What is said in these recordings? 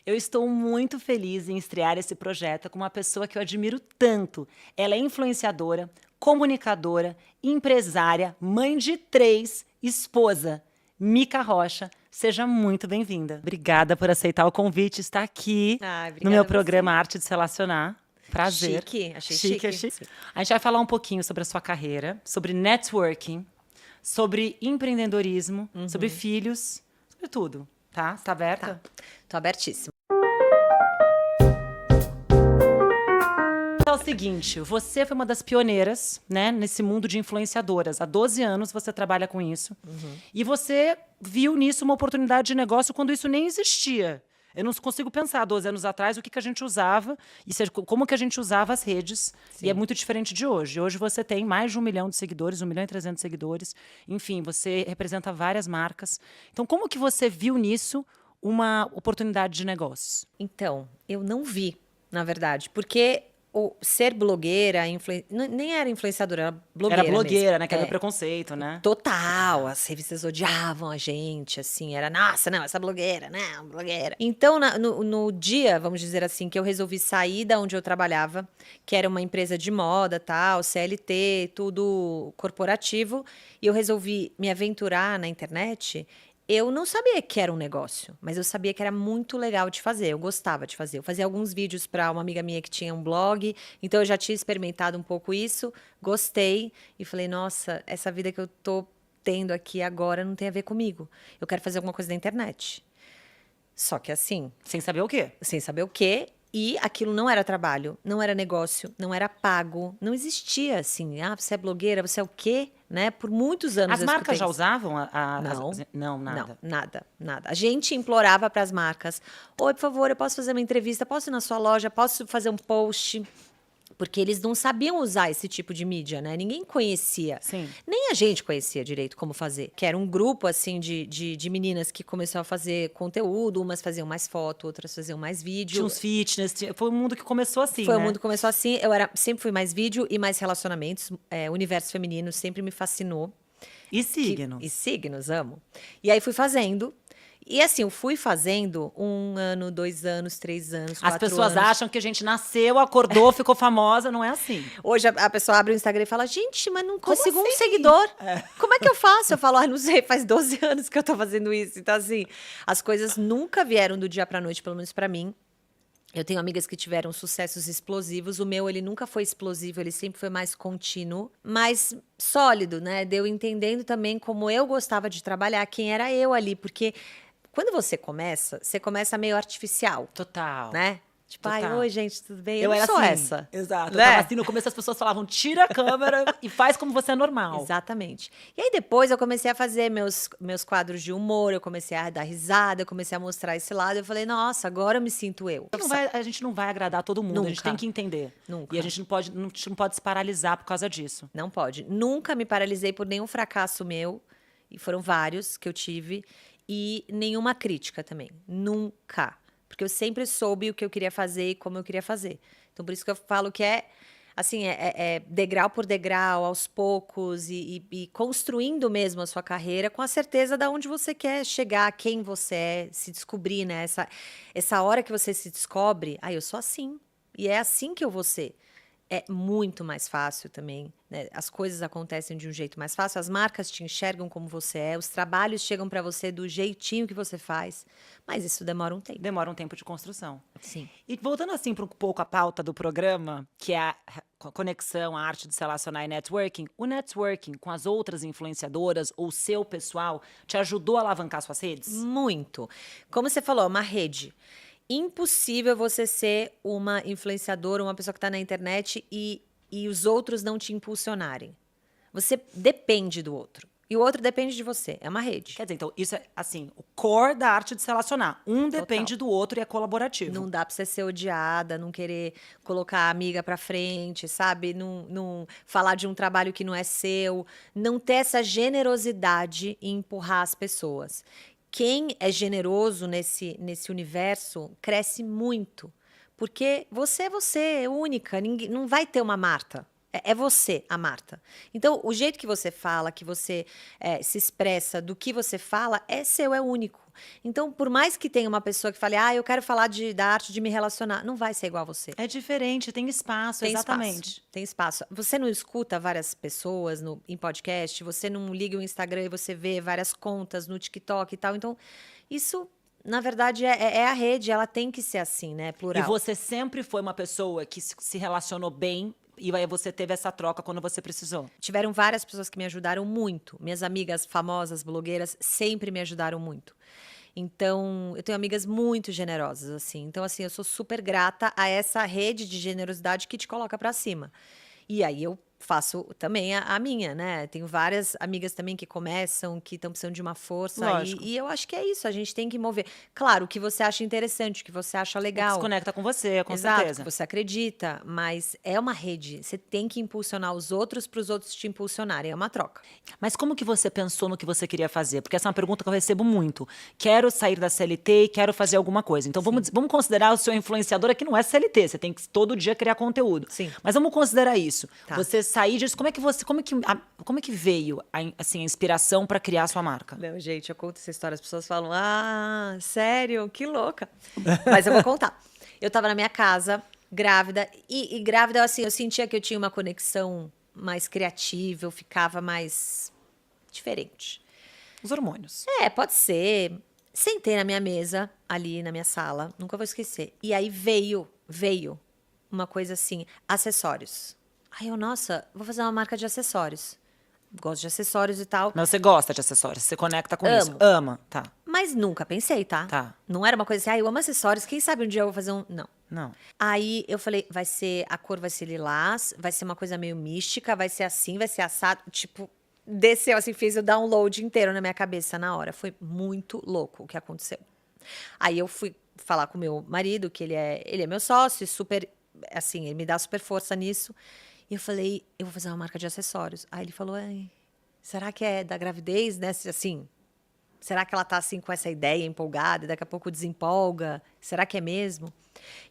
Eu estou muito feliz em estrear esse projeto com uma pessoa que eu admiro tanto. Ela é influenciadora, comunicadora, empresária, mãe de 3, esposa. Mica Rocha, seja muito bem-vinda. Obrigada por aceitar o convite, estar aqui no meu Obrigada a programa você. Arte de se Relacionar. Prazer. Chique, achei Chique, chique. chique. A gente vai falar um pouquinho sobre a sua carreira, sobre networking, sobre empreendedorismo, sobre filhos, sobre tudo, tá? Você tá Tá, aberta? tô abertíssima. É o seguinte, você foi uma das pioneiras, né, nesse mundo de influenciadoras. Há 12 anos você trabalha com isso. E você viu nisso uma oportunidade de negócio quando isso nem existia. Eu não consigo pensar, 12 anos atrás, o que a gente usava, como que a gente usava as redes. E é Sim. muito diferente de hoje. Hoje você tem mais de 1 milhão de seguidores, 1.300.000 seguidores. Enfim, você representa várias marcas. Então, como que você viu nisso uma oportunidade de negócios? Então, eu não vi, na verdade, porque o ser blogueira, nem era influenciadora, era Era blogueira mesmo. blogueira, né? Que é meu É, preconceito, né? total, as revistas odiavam a gente, assim, era, nossa, não, essa blogueira, não, blogueira. Então, no dia, vamos dizer assim, que eu resolvi sair da onde eu trabalhava, que era uma empresa de moda, tal, CLT, tudo corporativo, e eu resolvi me aventurar na internet. Eu não sabia que era um negócio, mas eu sabia que era muito legal de fazer. Eu gostava de fazer. Eu fazia alguns vídeos para uma amiga minha que tinha um blog, então eu já tinha experimentado um pouco isso, gostei e falei: nossa, essa vida que eu tô tendo aqui agora não tem a ver comigo. Eu quero fazer alguma coisa na internet. Só que assim, Sem saber o quê? sem saber o quê, e aquilo não era trabalho, não era negócio, não era pago, não existia assim. Ah, você é blogueira, você é o quê? Né? Por muitos anos As eu marcas escutei já isso. usavam Não, Não, não, nada. nada, nada. A gente implorava para as marcas: oi, por favor, eu posso fazer uma entrevista? Posso ir na sua loja? Posso fazer um post? Porque eles não sabiam usar esse tipo de mídia, né? Ninguém conhecia. Sim. Nem a gente conhecia direito como fazer. Que era um grupo, assim, de meninas que começou a fazer conteúdo. Umas faziam mais foto, outras faziam mais Tinha vídeo. uns fitness, foi um mundo que começou assim, Foi o né? mundo começou assim. Sempre fui mais vídeo e mais relacionamentos. O universo feminino sempre me fascinou. E E signos. signos, amo. E aí fui fazendo. E assim, eu fui fazendo 1 ano, 2 anos, 3 anos, As quatro pessoas anos. acham que a gente nasceu, acordou, ficou famosa, não é assim. Hoje a pessoa abre o Instagram e fala: gente, mas não Como consigo um assim? seguidor. Como é que eu faço? Eu falo: ah, não sei, faz 12 anos que eu tô fazendo isso. Então, assim, as coisas nunca vieram do dia pra noite, pelo menos pra mim. Eu tenho amigas que tiveram sucessos explosivos. O meu, ele nunca foi explosivo, ele sempre foi mais contínuo, mais sólido, né? Deu entendendo também como eu gostava de trabalhar, quem era eu ali, porque quando você começa meio artificial, Total. né? Tipo, ai, Total. oi, gente, tudo bem? Eu Eu não era sou assim, essa, exato. Eu tava né? assim, no começo as pessoas falavam, tira a câmera e faz como você é normal. Exatamente. E aí depois eu comecei a fazer meus quadros de humor, eu comecei a dar risada, eu comecei a mostrar esse lado. Eu falei: nossa, agora eu me sinto eu. A gente não vai agradar todo mundo, a gente tem Nunca, que entender. E a nunca. gente não pode se paralisar por causa disso. Não pode. Nunca me paralisei por nenhum fracasso meu, e foram vários que eu tive, e nenhuma crítica também. Nunca. Porque eu sempre soube o que eu queria fazer e como eu queria fazer. Então, por isso que eu falo que é assim, é degrau por degrau, aos poucos, e construindo mesmo a sua carreira com a certeza de onde você quer chegar, quem você é, se descobrir, né? Essa hora que você se descobre, ah, eu sou assim. E é assim que eu vou ser. É muito mais fácil também, né? As coisas acontecem de um jeito mais fácil, as marcas te enxergam como você é, os trabalhos chegam para você do jeitinho que você faz, mas isso demora um tempo. Demora um tempo de construção. Sim. E voltando assim para um pouco a pauta do programa, que é a conexão, a arte de se relacionar e networking, o networking com as outras influenciadoras ou seu pessoal te ajudou a alavancar suas redes? Muito. Como você falou, é uma rede. Impossível você ser uma influenciadora, uma pessoa que está na internet e os outros não te impulsionarem. Você depende do outro. E o outro depende de você. É uma rede. Quer dizer, então, isso é, assim, o core da arte de se relacionar. Um Total. depende do outro e é colaborativo. Não dá pra você ser odiada, não querer colocar a amiga pra frente, sabe? Não falar de um trabalho que não é seu. Não ter essa generosidade em empurrar as pessoas. Quem é generoso nesse universo cresce muito. Porque você é única, ninguém, não vai ter uma Marta. É você, a Marta. Então, o jeito que você fala, que você se expressa, do que você fala, é seu, é único. único. Então, por mais que tenha uma pessoa que fale, eu quero falar da arte de me relacionar, não vai ser igual a você. É diferente, tem espaço, exatamente. Tem espaço. Você não escuta várias pessoas em podcast, você não liga o Instagram e você vê várias contas no TikTok e tal. Então, isso, na verdade, é a rede, ela tem que ser assim, né? Plural. E você sempre foi uma pessoa que se relacionou bem e aí você teve essa troca quando você precisou? Tiveram várias pessoas que me ajudaram muito. Minhas amigas famosas, blogueiras, sempre me ajudaram muito. Então, eu tenho amigas muito generosas, assim. Então, assim, eu sou super grata a essa rede de generosidade que te coloca pra cima. E aí eu faço também a minha, né? Tenho várias amigas também que começam, que estão precisando de uma força. Lógico. E eu acho que é isso, a gente tem que mover. Claro, o que você acha interessante, o que você acha legal. Se conecta com você, com Exato, certeza. que você acredita, mas é uma rede. Você tem que impulsionar os outros para os outros te impulsionarem. É uma troca. Mas como que você pensou no que você queria fazer? Porque essa é uma pergunta que eu recebo muito. Quero sair da CLT e quero fazer alguma coisa. Então vamos considerar o seu influenciador que não é CLT. Você tem que todo dia criar conteúdo. Sim. Mas vamos considerar isso. Tá. Você sair disso. Como é que veio a inspiração para criar a sua marca? Não, gente, eu conto essa história, as pessoas falam, sério? Que louca. Mas eu vou contar. Eu tava na minha casa, grávida, e grávida, assim, eu sentia que eu tinha uma conexão mais criativa, eu ficava mais diferente. Os hormônios. Pode ser. Sentei na minha mesa, ali na minha sala, nunca vou esquecer. E aí veio uma coisa assim, acessórios. Aí eu, nossa, vou fazer uma marca de acessórios. Gosto de acessórios e tal. Mas você gosta de acessórios, você conecta com isso. Amo. Ama, tá. Mas nunca pensei, tá? Tá. Não era uma coisa assim, eu amo acessórios, quem sabe um dia eu vou fazer um... Não. Não. Aí eu falei, a cor vai ser lilás, vai ser uma coisa meio mística, vai ser assim, vai ser assado. Tipo, desceu assim, fez o download inteiro na minha cabeça na hora. Foi muito louco o que aconteceu. Aí eu fui falar com o meu marido, que ele é meu sócio, super, assim, ele me dá super força nisso. E eu falei, eu vou fazer uma marca de acessórios. Aí ele falou, será que é da gravidez, né? Assim, será que ela tá assim com essa ideia empolgada e daqui a pouco desempolga? Será que é mesmo?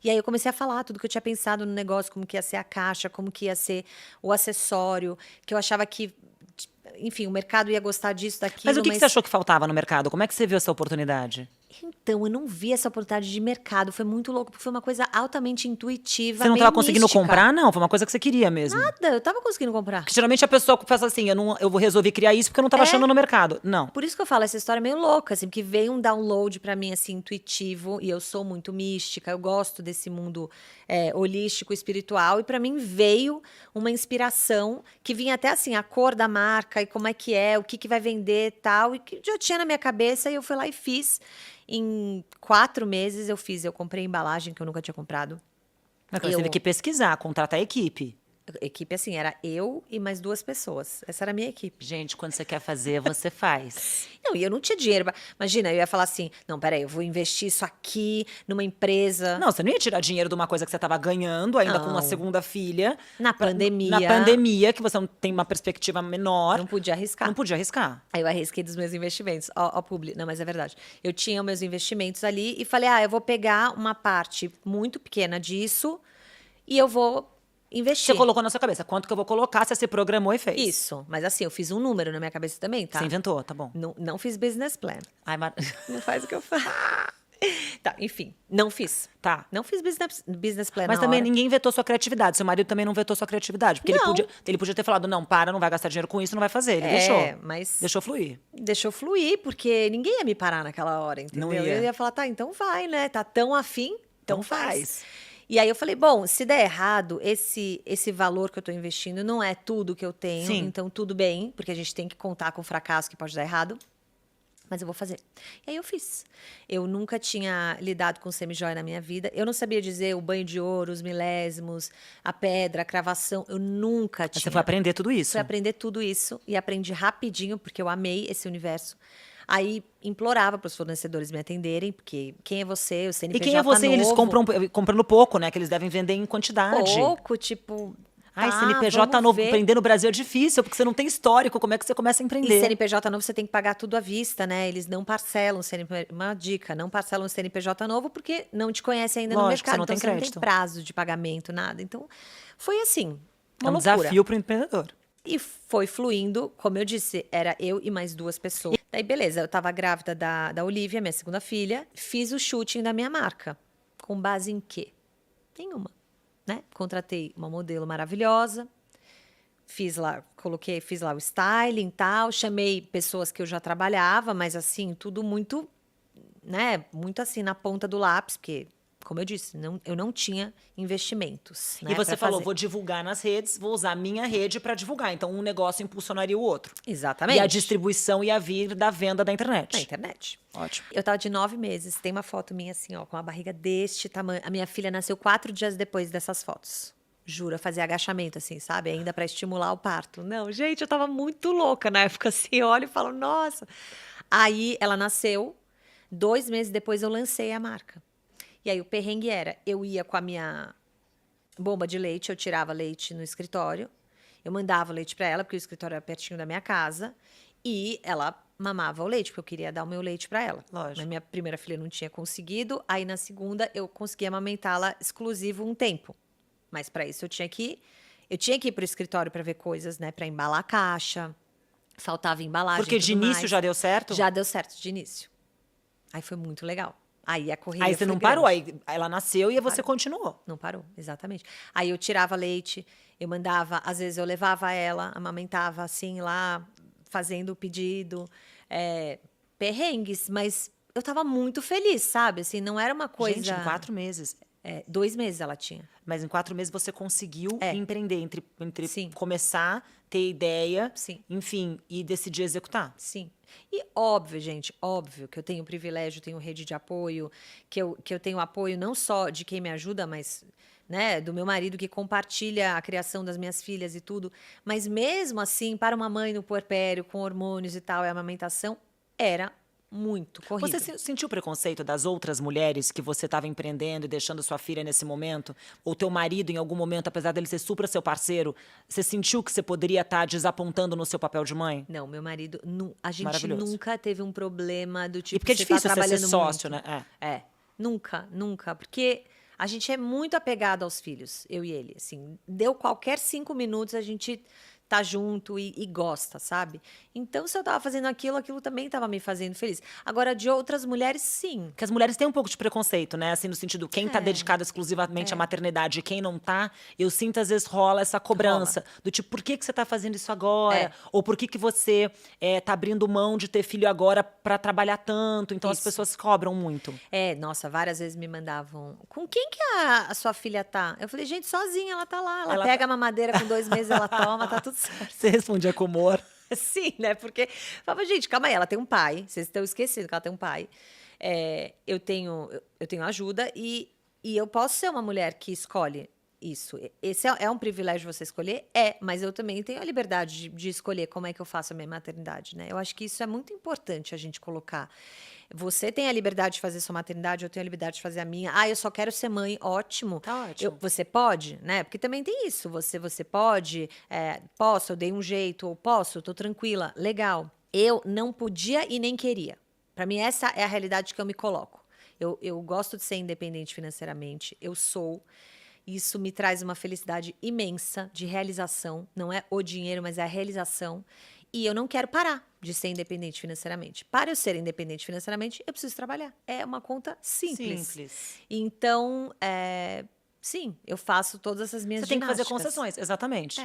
E aí eu comecei a falar tudo que eu tinha pensado no negócio, como que ia ser a caixa, como que ia ser o acessório, que eu achava que, enfim, o mercado ia gostar disso, daquilo. Mas o que você achou que faltava no mercado? Como é que você viu essa oportunidade? Então, eu não vi essa oportunidade de mercado. Foi muito louco, porque foi uma coisa altamente intuitiva. Você não meio estava conseguindo mística. comprar, não? Foi uma coisa que você queria mesmo. Nada, eu tava conseguindo comprar. Porque geralmente a pessoa pensa assim, eu vou resolver criar isso porque eu não estava achando no mercado. Não. Por isso que eu falo, essa história é meio louca, assim, porque veio um download pra mim, assim, intuitivo, e eu sou muito mística, eu gosto desse mundo holístico, espiritual, e pra mim veio uma inspiração que vinha até assim, a cor da marca, e como é que o que vai vender e tal, e que já tinha na minha cabeça, e eu fui lá e fiz. Em 4 meses eu comprei embalagem que eu nunca tinha comprado. Mas você teve que pesquisar, contratar a equipe. Equipe, assim, era eu e mais 2 pessoas. Essa era a minha equipe. Gente, quando você quer fazer, você faz. Não, e eu não tinha dinheiro. Imagina, eu ia falar assim, não, peraí, eu vou investir isso aqui numa empresa. Não, você não ia tirar dinheiro de uma coisa que você estava ganhando, ainda com uma Não. segunda filha. Na pandemia. Na pandemia, que você não tem uma perspectiva menor. Não podia arriscar. Não podia arriscar. Aí eu arrisquei dos meus investimentos. Ó, publi. Não, mas é verdade. Eu tinha os meus investimentos ali e falei, eu vou pegar uma parte muito pequena disso e eu vou investir. Você colocou na sua cabeça, quanto que eu vou colocar, você se programou e fez. Isso. Mas assim, eu fiz um número na minha cabeça também, tá? Você inventou, tá bom. Não fiz business plan. Ai, Não faz o que eu faço. Tá, enfim. Não fiz. Tá. Não fiz business plan Mas na também hora. ninguém vetou sua criatividade. Seu marido também não vetou sua criatividade. Porque Não. ele podia ter falado, não, não vai gastar dinheiro com isso, não vai fazer. Ele deixou. Mas Deixou fluir. deixou fluir, porque ninguém ia me parar naquela hora, entendeu? Não ia. Eu ia falar, tá, então vai, né? Tá tão afim, então Então faz. E aí eu falei, bom, se der errado, esse valor que eu tô investindo não é tudo que eu tenho, Sim. então tudo bem, porque a gente tem que contar com o fracasso que pode dar errado. Mas eu vou fazer. E aí eu fiz. Eu nunca tinha lidado com semijoia na minha vida. Eu não sabia dizer o banho de ouro, os milésimos, a pedra, a cravação. Eu nunca tinha. Você foi aprender tudo isso. Fui aprender tudo isso e aprendi rapidinho, porque eu amei esse universo. Aí implorava para os fornecedores me atenderem, porque quem é você? O CNPJ E quem é você? novo. Eles compram comprando pouco, né? Que eles devem vender em quantidade. pouco, tipo... Ai, tá, CNPJ vamos novo, ver. empreender no Brasil é difícil, porque você não tem histórico. Como é que você começa a E empreender? CNPJ novo você tem que pagar tudo à vista, né? Eles não parcelam CNPJ. Uma dica, não parcelam o CNPJ novo porque não te conhecem ainda no Lógico, mercado. você não tem Então você não crédito. tem prazo de pagamento, nada. Então, foi assim, É uma um loucura. desafio para o empreendedor. E foi fluindo, como eu disse, era eu e mais 2 pessoas. Daí, beleza, eu tava grávida da Olivia, minha segunda filha, fiz o shooting da minha marca. Com base em quê? Nenhuma, né? Contratei uma modelo maravilhosa, fiz lá o styling e tal, chamei pessoas que eu já trabalhava, mas assim, tudo muito, né? Muito assim na ponta do lápis, porque, como eu disse, eu não tinha investimentos, né? E você pra falou, fazer. vou divulgar nas redes, vou usar a minha rede para divulgar. Então, um negócio impulsionaria o outro. Exatamente. E a distribuição ia vir da venda da internet. Na internet. Ótimo. Eu tava de 9 meses. Tem uma foto minha assim, ó, com a barriga deste tamanho. A minha filha nasceu 4 dias depois dessas fotos. Juro, eu fazia agachamento, assim, sabe? Ainda pra estimular o parto. Não, gente, eu tava muito louca na época, assim. Eu olho e falo, nossa. Aí ela nasceu. 2 meses depois eu lancei a marca. E aí o perrengue era, eu ia com a minha bomba de leite, eu tirava leite no escritório. Eu mandava o leite pra ela, porque o escritório era pertinho da minha casa. E ela mamava o leite, porque eu queria dar o meu leite para ela. Lógico. Na minha primeira filha eu não tinha conseguido, aí na segunda eu consegui amamentá-la exclusivo um tempo. Mas para isso eu tinha que ir pro escritório para ver coisas, né, para embalar a caixa. Faltava embalagem. Porque de início já deu certo? Já deu certo de início. Aí foi muito legal. Aí a correria Aí você foi não grande. parou, aí ela nasceu e você continuou. Não parou, exatamente. Aí eu tirava leite, eu mandava, às vezes eu levava ela, amamentava assim lá, fazendo o pedido, perrengues, mas eu tava muito feliz, sabe? Assim, não era uma coisa. Gente, em 4 meses. 2 meses ela tinha. Mas em 4 meses você conseguiu É. empreender entre Sim. começar, ter ideia, Sim. enfim, e decidir executar. Sim. E óbvio, gente, óbvio que eu tenho privilégio, tenho rede de apoio, que eu tenho apoio não só de quem me ajuda, mas, né, do meu marido que compartilha a criação das minhas filhas e tudo. Mas mesmo assim, para uma mãe no puerpério, com hormônios e tal, e amamentação, era muito corrido. Você sentiu preconceito das outras mulheres que você estava empreendendo e deixando sua filha nesse momento? Ou teu marido, em algum momento, apesar dele ser super seu parceiro, você sentiu que você poderia estar desapontando no seu papel de mãe? Não, meu marido, a gente Maravilhoso. nunca teve um problema do tipo, E porque é você tá difícil você ser trabalhando sócio, muito. né? Nunca, nunca, porque a gente é muito apegado aos filhos, eu e ele, assim, deu qualquer 5 minutos a gente tá junto e gosta, sabe? Então, se eu tava fazendo aquilo também tava me fazendo feliz. Agora, de outras mulheres, sim. Porque as mulheres têm um pouco de preconceito, né? Assim, no sentido, quem tá dedicado exclusivamente à maternidade e quem não tá, eu sinto, às vezes, rola essa cobrança. Do tipo, por que você tá fazendo isso agora? Ou por que você tá abrindo mão de ter filho agora pra trabalhar tanto? Então, as Isso. pessoas cobram muito. Nossa, várias vezes me mandavam, com quem que a sua filha tá? Eu falei, gente, sozinha, ela tá lá. Ela pega a mamadeira com 2 meses, ela toma, tá tudo certo. Você respondia com humor. Sim, né? Porque, falava, gente, calma aí, ela tem um pai. Vocês estão esquecendo que ela tem um pai. Eu tenho ajuda e eu posso ser uma mulher que escolhe isso. Esse é um privilégio você escolher? Mas eu também tenho a liberdade de escolher como é que eu faço a minha maternidade, né? Eu acho que isso é muito importante a gente colocar. Você tem a liberdade de fazer sua maternidade, eu tenho a liberdade de fazer a minha. Eu só quero ser mãe, ótimo. Tá ótimo. Você pode, né? Porque também tem isso. Você pode, posso, eu dei um jeito, ou posso, tô tranquila, legal. Eu não podia e nem queria. Para mim, essa é a realidade que eu me coloco. Eu gosto de ser independente financeiramente, eu sou. Isso me traz uma felicidade imensa de realização. Não é o dinheiro, mas é a realização. E eu não quero parar de ser independente financeiramente. Para eu ser independente financeiramente, eu preciso trabalhar. É uma conta simples. Então, sim, eu faço todas essas minhas Você tem que fazer ginásticas. concessões, exatamente.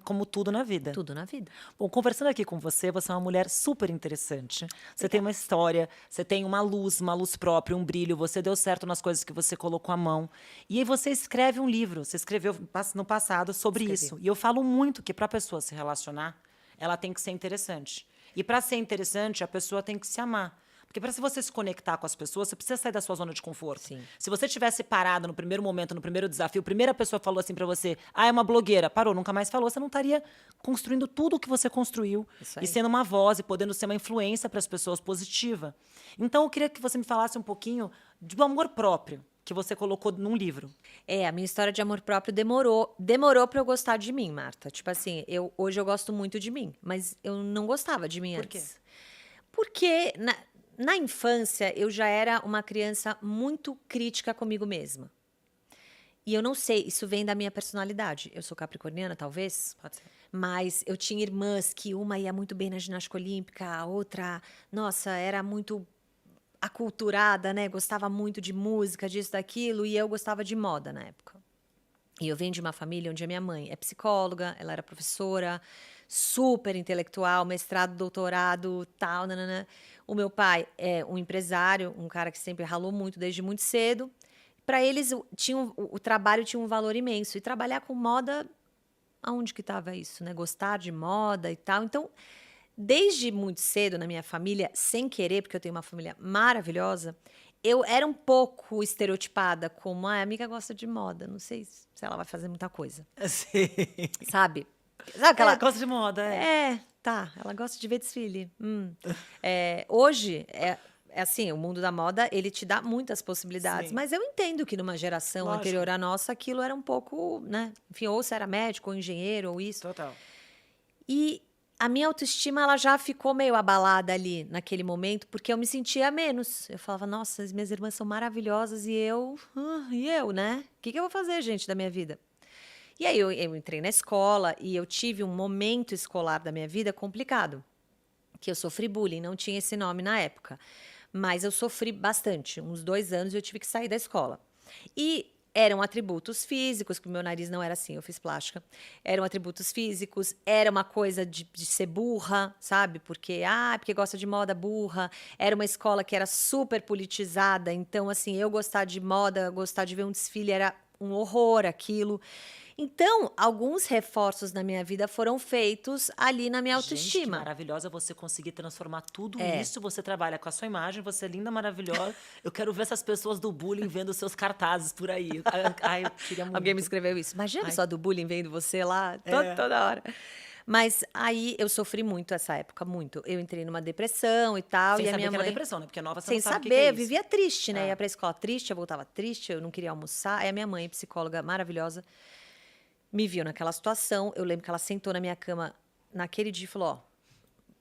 Como tudo na vida. Tudo na vida. Bom, conversando aqui com você é uma mulher super interessante. Você tem uma história, você tem uma luz própria, um brilho. Você deu certo nas coisas que você colocou a mão. E aí você escreve um livro. Você escreveu no passado sobre isso. E eu falo muito que para a pessoa se relacionar, ela tem que ser interessante. E para ser interessante, a pessoa tem que se amar. Porque para você se conectar com as pessoas, você precisa sair da sua zona de conforto. Sim. Se você tivesse parado no primeiro momento, no primeiro desafio, a primeira pessoa falou assim para você, é uma blogueira, parou, nunca mais falou, você não estaria construindo tudo o que você construiu e sendo uma voz e podendo ser uma influência para as pessoas positiva. Então, eu queria que você me falasse um pouquinho do amor próprio que você colocou num livro. A minha história de amor próprio demorou para eu gostar de mim, Marta. Tipo assim, hoje eu gosto muito de mim, mas eu não gostava de mim antes. Por quê? Porque na infância, eu já era uma criança muito crítica comigo mesma. E eu não sei, isso vem da minha personalidade. Eu sou capricorniana, talvez, Pode ser. mas eu tinha irmãs que uma ia muito bem na ginástica olímpica, a outra, nossa, era muito aculturada, né? Gostava muito de música, disso, daquilo, e eu gostava de moda na época. E eu venho de uma família onde a minha mãe é psicóloga, ela era professora, super intelectual, mestrado, doutorado, tal, nanana. O meu pai é um empresário, um cara que sempre ralou muito desde muito cedo. Para eles, o trabalho tinha um valor imenso. E trabalhar com moda, aonde que estava isso, né? Gostar de moda e tal. Então, desde muito cedo na minha família, sem querer, porque eu tenho uma família maravilhosa, eu era um pouco estereotipada como a amiga gosta de moda, não sei se ela vai fazer muita coisa, Sim. sabe? Sabe aquela. Gosta de moda, Tá, ela gosta de ver desfile. Hoje, é assim, o mundo da moda, ele te dá muitas possibilidades, Sim. mas eu entendo que numa geração Lógico. anterior à nossa, aquilo era um pouco, né? Enfim, ou você era médico, ou engenheiro, ou isso. Total. E a minha autoestima, ela já ficou meio abalada ali, naquele momento, porque eu me sentia menos. Eu falava, nossa, as minhas irmãs são maravilhosas e eu, né? O que eu vou fazer, gente, da minha vida? E aí eu entrei na escola e eu tive um momento escolar da minha vida complicado, que eu sofri bullying, não tinha esse nome na época. Mas eu sofri bastante, uns 2 anos eu tive que sair da escola. E eram atributos físicos, porque o meu nariz não era assim, eu fiz plástica. Eram atributos físicos, era uma coisa de ser burra, sabe? Porque gosta de moda, burra. Era uma escola que era super politizada, então, assim, eu gostar de moda, gostar de ver um desfile era um horror aquilo. Então, alguns reforços na minha vida foram feitos ali na minha Gente, que autoestima. maravilhosa você conseguir transformar tudo É. isso. Você trabalha com a sua imagem, você é linda, maravilhosa. Eu quero ver essas pessoas do bullying vendo seus cartazes por aí. Ai, eu queria muito. Alguém me escreveu isso. Imagina Ai. só do bullying vendo você lá É. toda hora. Mas aí eu sofri muito essa época, muito. Eu entrei numa depressão e tal. Sem e a saber minha que era mãe. depressão, né? Porque nova você Sem não sabe o saber, que é eu isso. vivia triste, né? É. Ia pra escola triste, eu voltava triste, eu não queria almoçar. Aí a minha mãe, psicóloga maravilhosa, me viu naquela situação. Eu lembro que ela sentou na minha cama naquele dia e falou: Ó,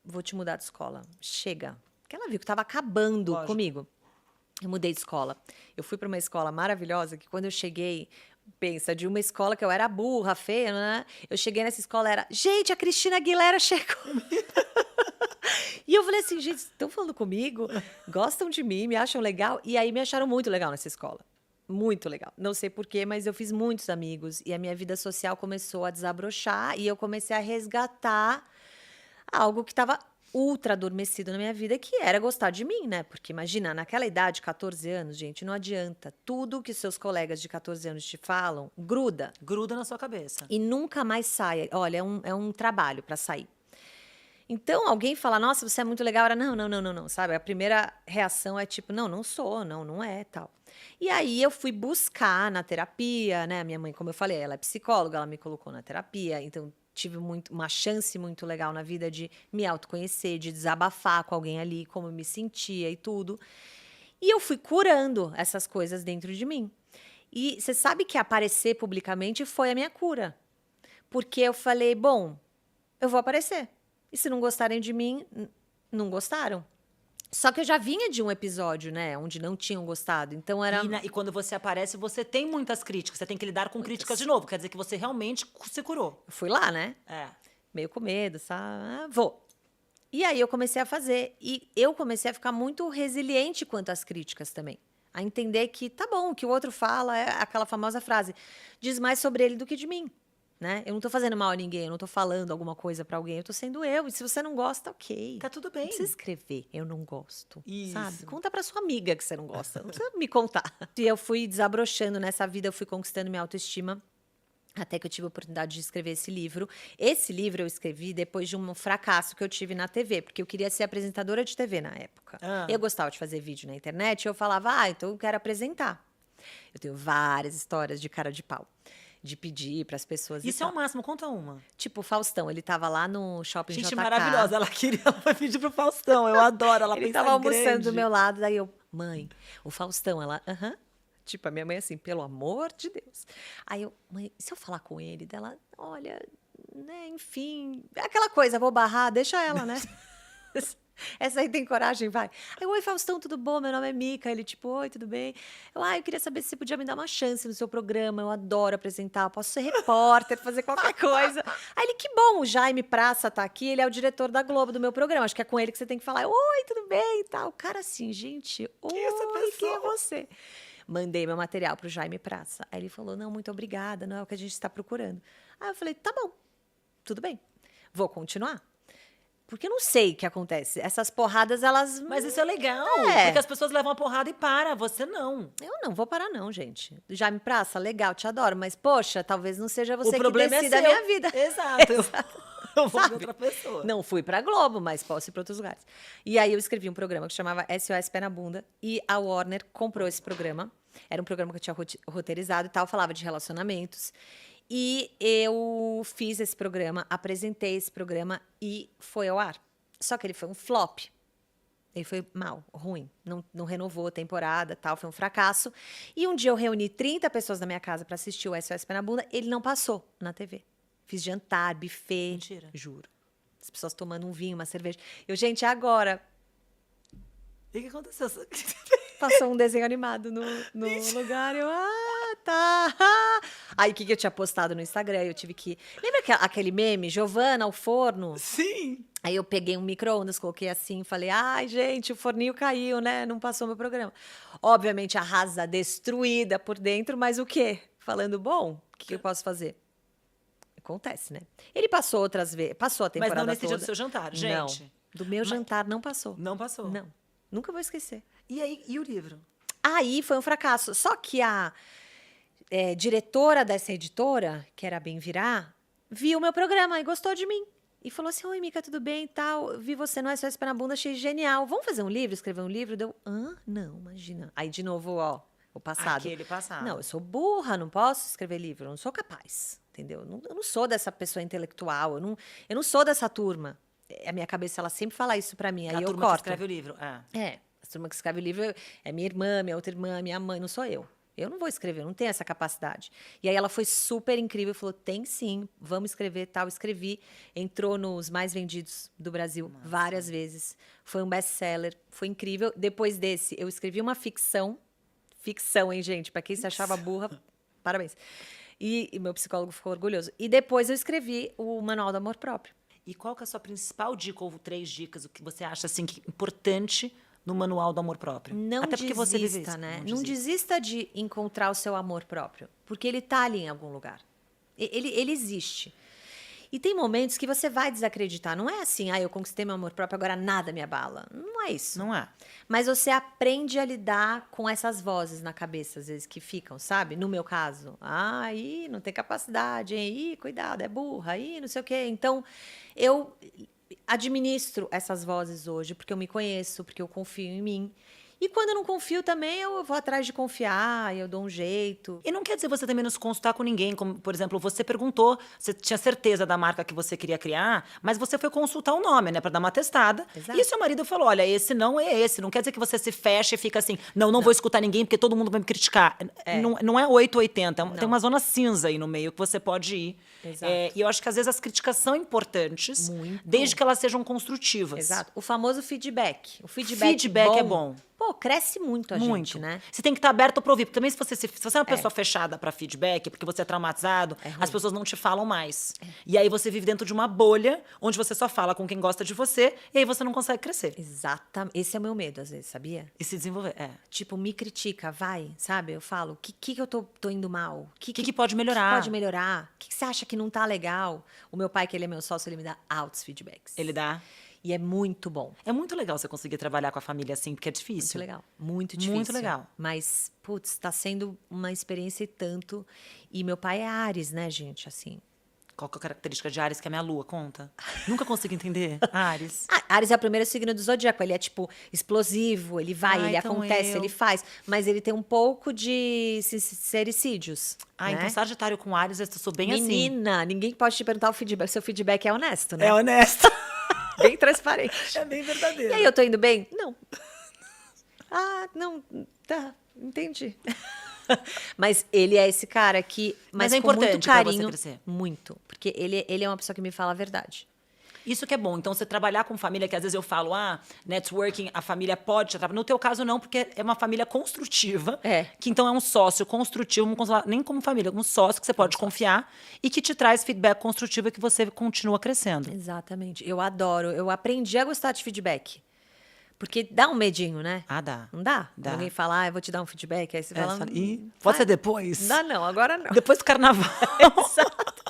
vou te mudar de escola. Chega. Porque ela viu que estava acabando Lógico. comigo. Eu mudei de escola. Eu fui para uma escola maravilhosa que quando eu cheguei, pensa, de uma escola que eu era burra, feia, né? Eu cheguei nessa escola, era, gente, a Cristina Aguilera chegou. E eu falei assim, gente, estão falando comigo? Gostam de mim, me acham legal? E aí me acharam muito legal nessa escola. Muito legal. Não sei porquê, mas eu fiz muitos amigos. E a minha vida social começou a desabrochar e eu comecei a resgatar algo que estava ultra adormecido na minha vida, que era gostar de mim, né? Porque imagina, naquela idade, 14 anos, gente, não adianta. Tudo que seus colegas de 14 anos te falam, gruda Gruda na sua cabeça. e nunca mais sai. Olha, é um trabalho para sair. Então, alguém fala, nossa, você é muito legal. Era, não, sabe? A primeira reação é tipo, não sou, não é, tal. E aí eu fui buscar na terapia, né? Minha mãe, como eu falei, ela é psicóloga, ela me colocou na terapia, então tive uma chance muito legal na vida de me autoconhecer, de desabafar com alguém ali, como eu me sentia e tudo. E eu fui curando essas coisas dentro de mim. E você sabe que aparecer publicamente foi a minha cura. Porque eu falei, bom, eu vou aparecer. E se não gostarem de mim, não gostaram. Só que eu já vinha de um episódio, né, onde não tinham gostado. Então era. E quando você aparece, você tem muitas críticas. Você tem que lidar com críticas de novo. Quer dizer que você realmente se curou. Eu fui lá, né? É. Meio com medo, sabe? Vou. E aí eu comecei a fazer. E eu comecei a ficar muito resiliente quanto às críticas também. A entender que tá bom, o que o outro fala é aquela famosa frase: diz mais sobre ele do que de mim. Né? Eu não tô fazendo mal a ninguém, eu não tô falando alguma coisa pra alguém, eu tô sendo eu. E se você não gosta, ok. Tá tudo Não bem. precisa escrever, eu não gosto. Isso. Sabe? Conta pra sua amiga que você não gosta. Não precisa me contar. E eu fui desabrochando nessa vida, eu fui conquistando minha autoestima. Até que eu tive a oportunidade de escrever esse livro. Esse livro eu escrevi depois de um fracasso que eu tive na TV, porque eu queria ser apresentadora de TV na época. Eu gostava de fazer vídeo na internet e eu falava, então eu quero apresentar. Eu tenho várias histórias de cara de pau. De pedir para as pessoas. Isso é o máximo, conta uma. Tipo, o Faustão, ele tava lá no shopping Gente JK. maravilhosa, ela foi pedir pro Faustão, eu adoro, ela Ele pensa tava almoçando grande. do meu lado, daí eu, mãe, o Faustão, ela, Tipo, a minha mãe assim, pelo amor de Deus. Aí eu, mãe, se eu falar com ele, dela, olha, né, enfim, é aquela coisa, vou barrar, deixa ela, né? Essa aí tem coragem, vai. Aí, oi, Faustão, tudo bom? Meu nome é Mica. Ele, tipo, oi, tudo bem? Eu queria saber se você podia me dar uma chance no seu programa. Eu adoro apresentar, eu posso ser repórter, fazer qualquer coisa. Aí ele, que bom, o Jaime Praça tá aqui, ele é o diretor da Globo do meu programa. Acho que é com ele que você tem que falar. Oi, tudo bem? E tal. O cara assim, gente, oi, quem é você? Mandei meu material pro Jaime Praça. Aí ele falou, não, muito obrigada, não é o que a gente está procurando. Aí eu falei, tá bom, tudo bem, vou continuar. Porque eu não sei o que acontece. Essas porradas, elas... Mas isso é legal, É. porque as pessoas levam a porrada e para, você não. Eu não vou parar não, gente. Jaime Praça, legal, te adoro. Mas, poxa, talvez não seja você O problema que decida é a seu. minha vida. Exato. Eu vou Sabe? ver outra pessoa. Não fui pra Globo, mas posso ir pra outros lugares. E aí eu escrevi um programa que chamava SOS Pé na Bunda. E a Warner comprou esse programa. Era um programa que eu tinha roteirizado e tal. Falava de relacionamentos. E eu fiz esse programa, apresentei esse programa e foi ao ar. Só que ele foi um flop. Ele foi mal, ruim. Não renovou a temporada, tal, foi um fracasso. E um dia eu reuni 30 pessoas na minha casa para assistir o SOS Pé na Bunda, ele não passou na TV. Fiz jantar, buffet. Mentira. Juro. As pessoas tomando um vinho, uma cerveja. Eu, gente, agora E o que aconteceu? passou um desenho animado no lugar. Eu, tá. Aí o que eu tinha postado no Instagram? Eu tive que. Lembra aquele meme, Giovana ao forno? Sim. Aí eu peguei um micro-ondas, coloquei assim, falei, ai, gente, o forninho caiu, né? Não passou meu programa. Obviamente, arrasa, destruída por dentro, mas o quê? Falando, bom, o que eu posso fazer? Acontece, né? Ele passou outras vezes, passou a Mas temporada não nesse toda. dia do seu jantar, gente. Não, do meu jantar não passou. Não passou. Não, nunca vou esquecer. E aí, e o livro? Aí foi um fracasso. Só que a diretora dessa editora, que era a Bem Virá, viu o meu programa e gostou de mim. E falou assim, oi, Mica, tudo bem e tal? Vi você no SOS Pé na Bunda, achei genial. Vamos fazer um livro, escrever um livro? Deu, não, imagina. Aí, de novo, ó, o passado. Aquele passado. Não, eu sou burra, não posso escrever livro, eu não sou capaz, entendeu? Eu não sou dessa pessoa intelectual, eu não sou dessa turma. A minha cabeça, ela sempre fala isso pra mim, aí A eu turma que corto. escreve o livro. Ah. A turma que escreve o livro é minha irmã, minha outra irmã, minha mãe, não sou eu. Eu não vou escrever, eu não tenho essa capacidade. E aí ela foi super incrível, falou, tem sim, vamos escrever, tal. Escrevi, entrou nos mais vendidos do Brasil várias vezes. Foi um best-seller, foi incrível. Depois desse, eu escrevi uma ficção, hein, gente? Pra quem se achava burra, parabéns. E meu psicólogo ficou orgulhoso. E depois eu escrevi o Manual do Amor Próprio. E qual que é a sua principal dica, ou 3 dicas, o que você acha assim, que importante no Manual do Amor Próprio? Não Até porque você vive desista, isso. né? Não desista de encontrar o seu amor próprio, porque ele tá ali em algum lugar. Ele existe. E tem momentos que você vai desacreditar. Não é assim, eu conquistei meu amor próprio, agora nada me abala. Não é isso. Não é. Mas você aprende a lidar com essas vozes na cabeça, às vezes, que ficam, sabe? No meu caso. Aí não tem capacidade, hein? Ih, cuidado, é burra, aí não sei o quê. Então, eu administro essas vozes hoje, porque eu me conheço, porque eu confio em mim. E quando eu não confio também, eu vou atrás de confiar, eu dou um jeito. E não quer dizer você também não se consultar com ninguém. Como, por exemplo, você perguntou, você tinha certeza da marca que você queria criar, mas você foi consultar o nome, né? Pra dar uma testada. Exato. E seu marido falou: olha, esse não é esse. Não quer dizer que você se fecha e fica assim, não vou escutar ninguém porque todo mundo vai me criticar. Não é 8 ou 80. Tem uma zona cinza aí no meio que você pode ir. Exato. E eu acho que às vezes as críticas são importantes, Muito. desde que elas sejam construtivas. Exato. O famoso feedback. O feedback é bom. Pô, cresce muito a gente, né? Você tem que estar aberto para ouvir. Porque também se você é uma pessoa fechada para feedback, porque você é traumatizado, as pessoas não te falam mais. E aí você vive dentro de uma bolha, onde você só fala com quem gosta de você, e aí você não consegue crescer. Exatamente. Esse é o meu medo, às vezes, sabia? E se desenvolver. Tipo, me critica, vai, sabe? Eu falo, o que eu tô indo mal? O que pode melhorar? Pode melhorar? O que você acha que não tá legal? O meu pai, que ele é meu sócio, ele me dá altos feedbacks. Ele dá. E é muito bom. É muito legal você conseguir trabalhar com a família assim, porque é difícil. Muito legal. Muito difícil. Muito legal. Mas, putz, tá sendo uma experiência e tanto. E meu pai é Áries, né, gente? Assim. Qual que é a característica de Áries que é a minha lua? Conta. Nunca consigo entender. Áries. Áries é o primeiro signo do zodíaco. Ele é, tipo, explosivo, ele vai, ele então acontece, ele faz. Mas ele tem um pouco de sericídios. né? Então Sagitário com Áries, eu sou bem assim. Menina, ninguém pode te perguntar o feedback. Seu feedback é honesto, né? É honesto. Bem transparente. É bem verdadeiro. E aí, eu tô indo bem? Não. Não, tá, entendi. Mas ele é esse cara que... Mas é com muito importante pra você carinho, crescer. muito. Porque ele é uma pessoa que me fala a verdade. Isso que é bom. Então, você trabalhar com família, que às vezes eu falo, networking, a família pode te atrapalhar. No teu caso, não, porque é uma família construtiva. Que então é um sócio construtivo, nem como família, um sócio que você pode confiar e que te traz feedback construtivo e que você continua crescendo. Exatamente. Eu adoro. Eu aprendi a gostar de feedback. Porque dá um medinho, né? Dá. Não dá? Dá. Quando alguém fala, eu vou te dar um feedback, aí você fala... Pode ser depois? Não dá não, agora não. Depois do carnaval. Exato.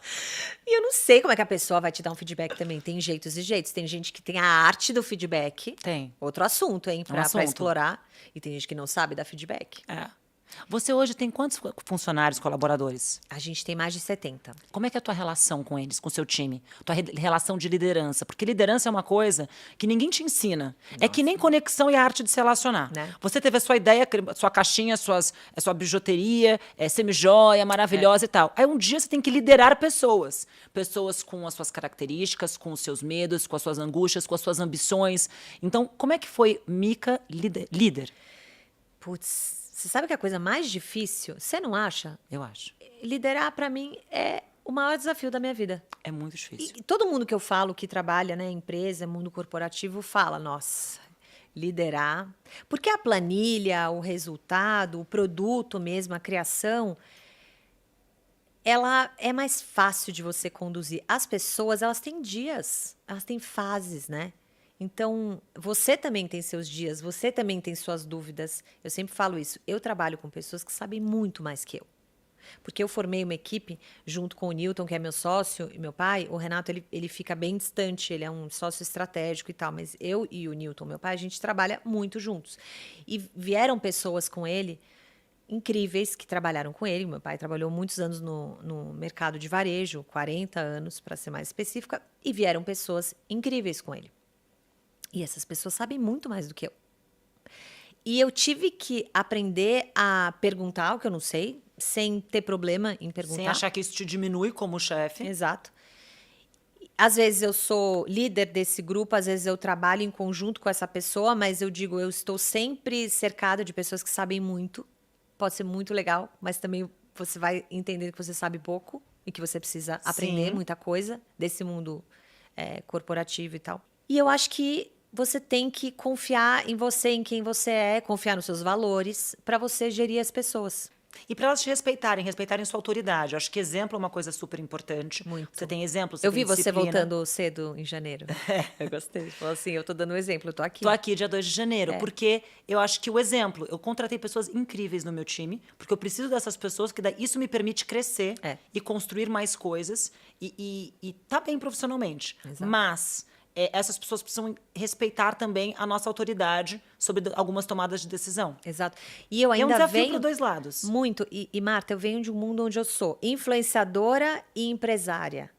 E eu não sei como é que a pessoa vai te dar um feedback também. Tem jeitos e jeitos. Tem gente que tem a arte do feedback. Tem. Outro assunto, hein? Pra assunto. explorar. E tem gente que não sabe dar feedback. Você hoje tem quantos funcionários, colaboradores? A gente tem mais de 70. Como é que é a tua relação com eles, com o seu time? Tua relação de liderança? Porque liderança é uma coisa que ninguém te ensina. É que nem conexão e a arte de se relacionar. Né? Você teve a sua ideia, sua caixinha, a sua bijuteria, semi-joia, maravilhosa e tal. Aí um dia você tem que liderar pessoas. Pessoas com as suas características, com os seus medos, com as suas angústias, com as suas ambições. Então, como é que foi Mika líder? Putz, você sabe que a coisa mais difícil, você não acha? Eu acho. Liderar, pra mim, é o maior desafio da minha vida. É muito difícil. E todo mundo que eu falo que trabalha, né, empresa, mundo corporativo, fala, nossa, liderar. Porque a planilha, o resultado, o produto mesmo, a criação, ela é mais fácil de você conduzir. As pessoas, elas têm dias, elas têm fases, né? Então, você também tem seus dias, você também tem suas dúvidas. Eu sempre falo isso. Eu trabalho com pessoas que sabem muito mais que eu. Porque eu formei uma equipe junto com o Newton, que é meu sócio, e meu pai. O Renato, ele fica bem distante, ele é um sócio estratégico e tal. Mas eu e o Newton, meu pai, a gente trabalha muito juntos. E vieram pessoas com ele incríveis que trabalharam com ele. Meu pai trabalhou muitos anos no mercado de varejo, 40 anos, para ser mais específica. E vieram pessoas incríveis com ele. E essas pessoas sabem muito mais do que eu. E eu tive que aprender a perguntar o que eu não sei, sem ter problema em perguntar. Sem achar que isso te diminui como chefe. Exato. Às vezes eu sou líder desse grupo, às vezes eu trabalho em conjunto com essa pessoa, mas eu digo, eu estou sempre cercada de pessoas que sabem muito. Pode ser muito legal, mas também você vai entender que você sabe pouco e que você precisa aprender muita coisa desse mundo corporativo e tal. E eu acho que você tem que confiar em você, em quem você é, confiar nos seus valores, para você gerir as pessoas. E para elas te respeitarem sua autoridade. Eu acho que exemplo é uma coisa super importante. Muito. Você tem exemplos, Eu tem vi você disciplina. voltando cedo em janeiro. Eu gostei. Você falou assim, eu tô dando um exemplo, eu tô aqui. Tô aqui dia 2 de janeiro, porque eu acho que o exemplo... Eu contratei pessoas incríveis no meu time, porque eu preciso dessas pessoas, que daí isso me permite crescer e construir mais coisas e tá bem profissionalmente. Exato. Mas... essas pessoas precisam respeitar também a nossa autoridade sobre algumas tomadas de decisão. Exato. E eu É um ainda desafio venho... para dois lados. Muito. E, Marta, eu venho de um mundo onde eu sou influenciadora e empresária.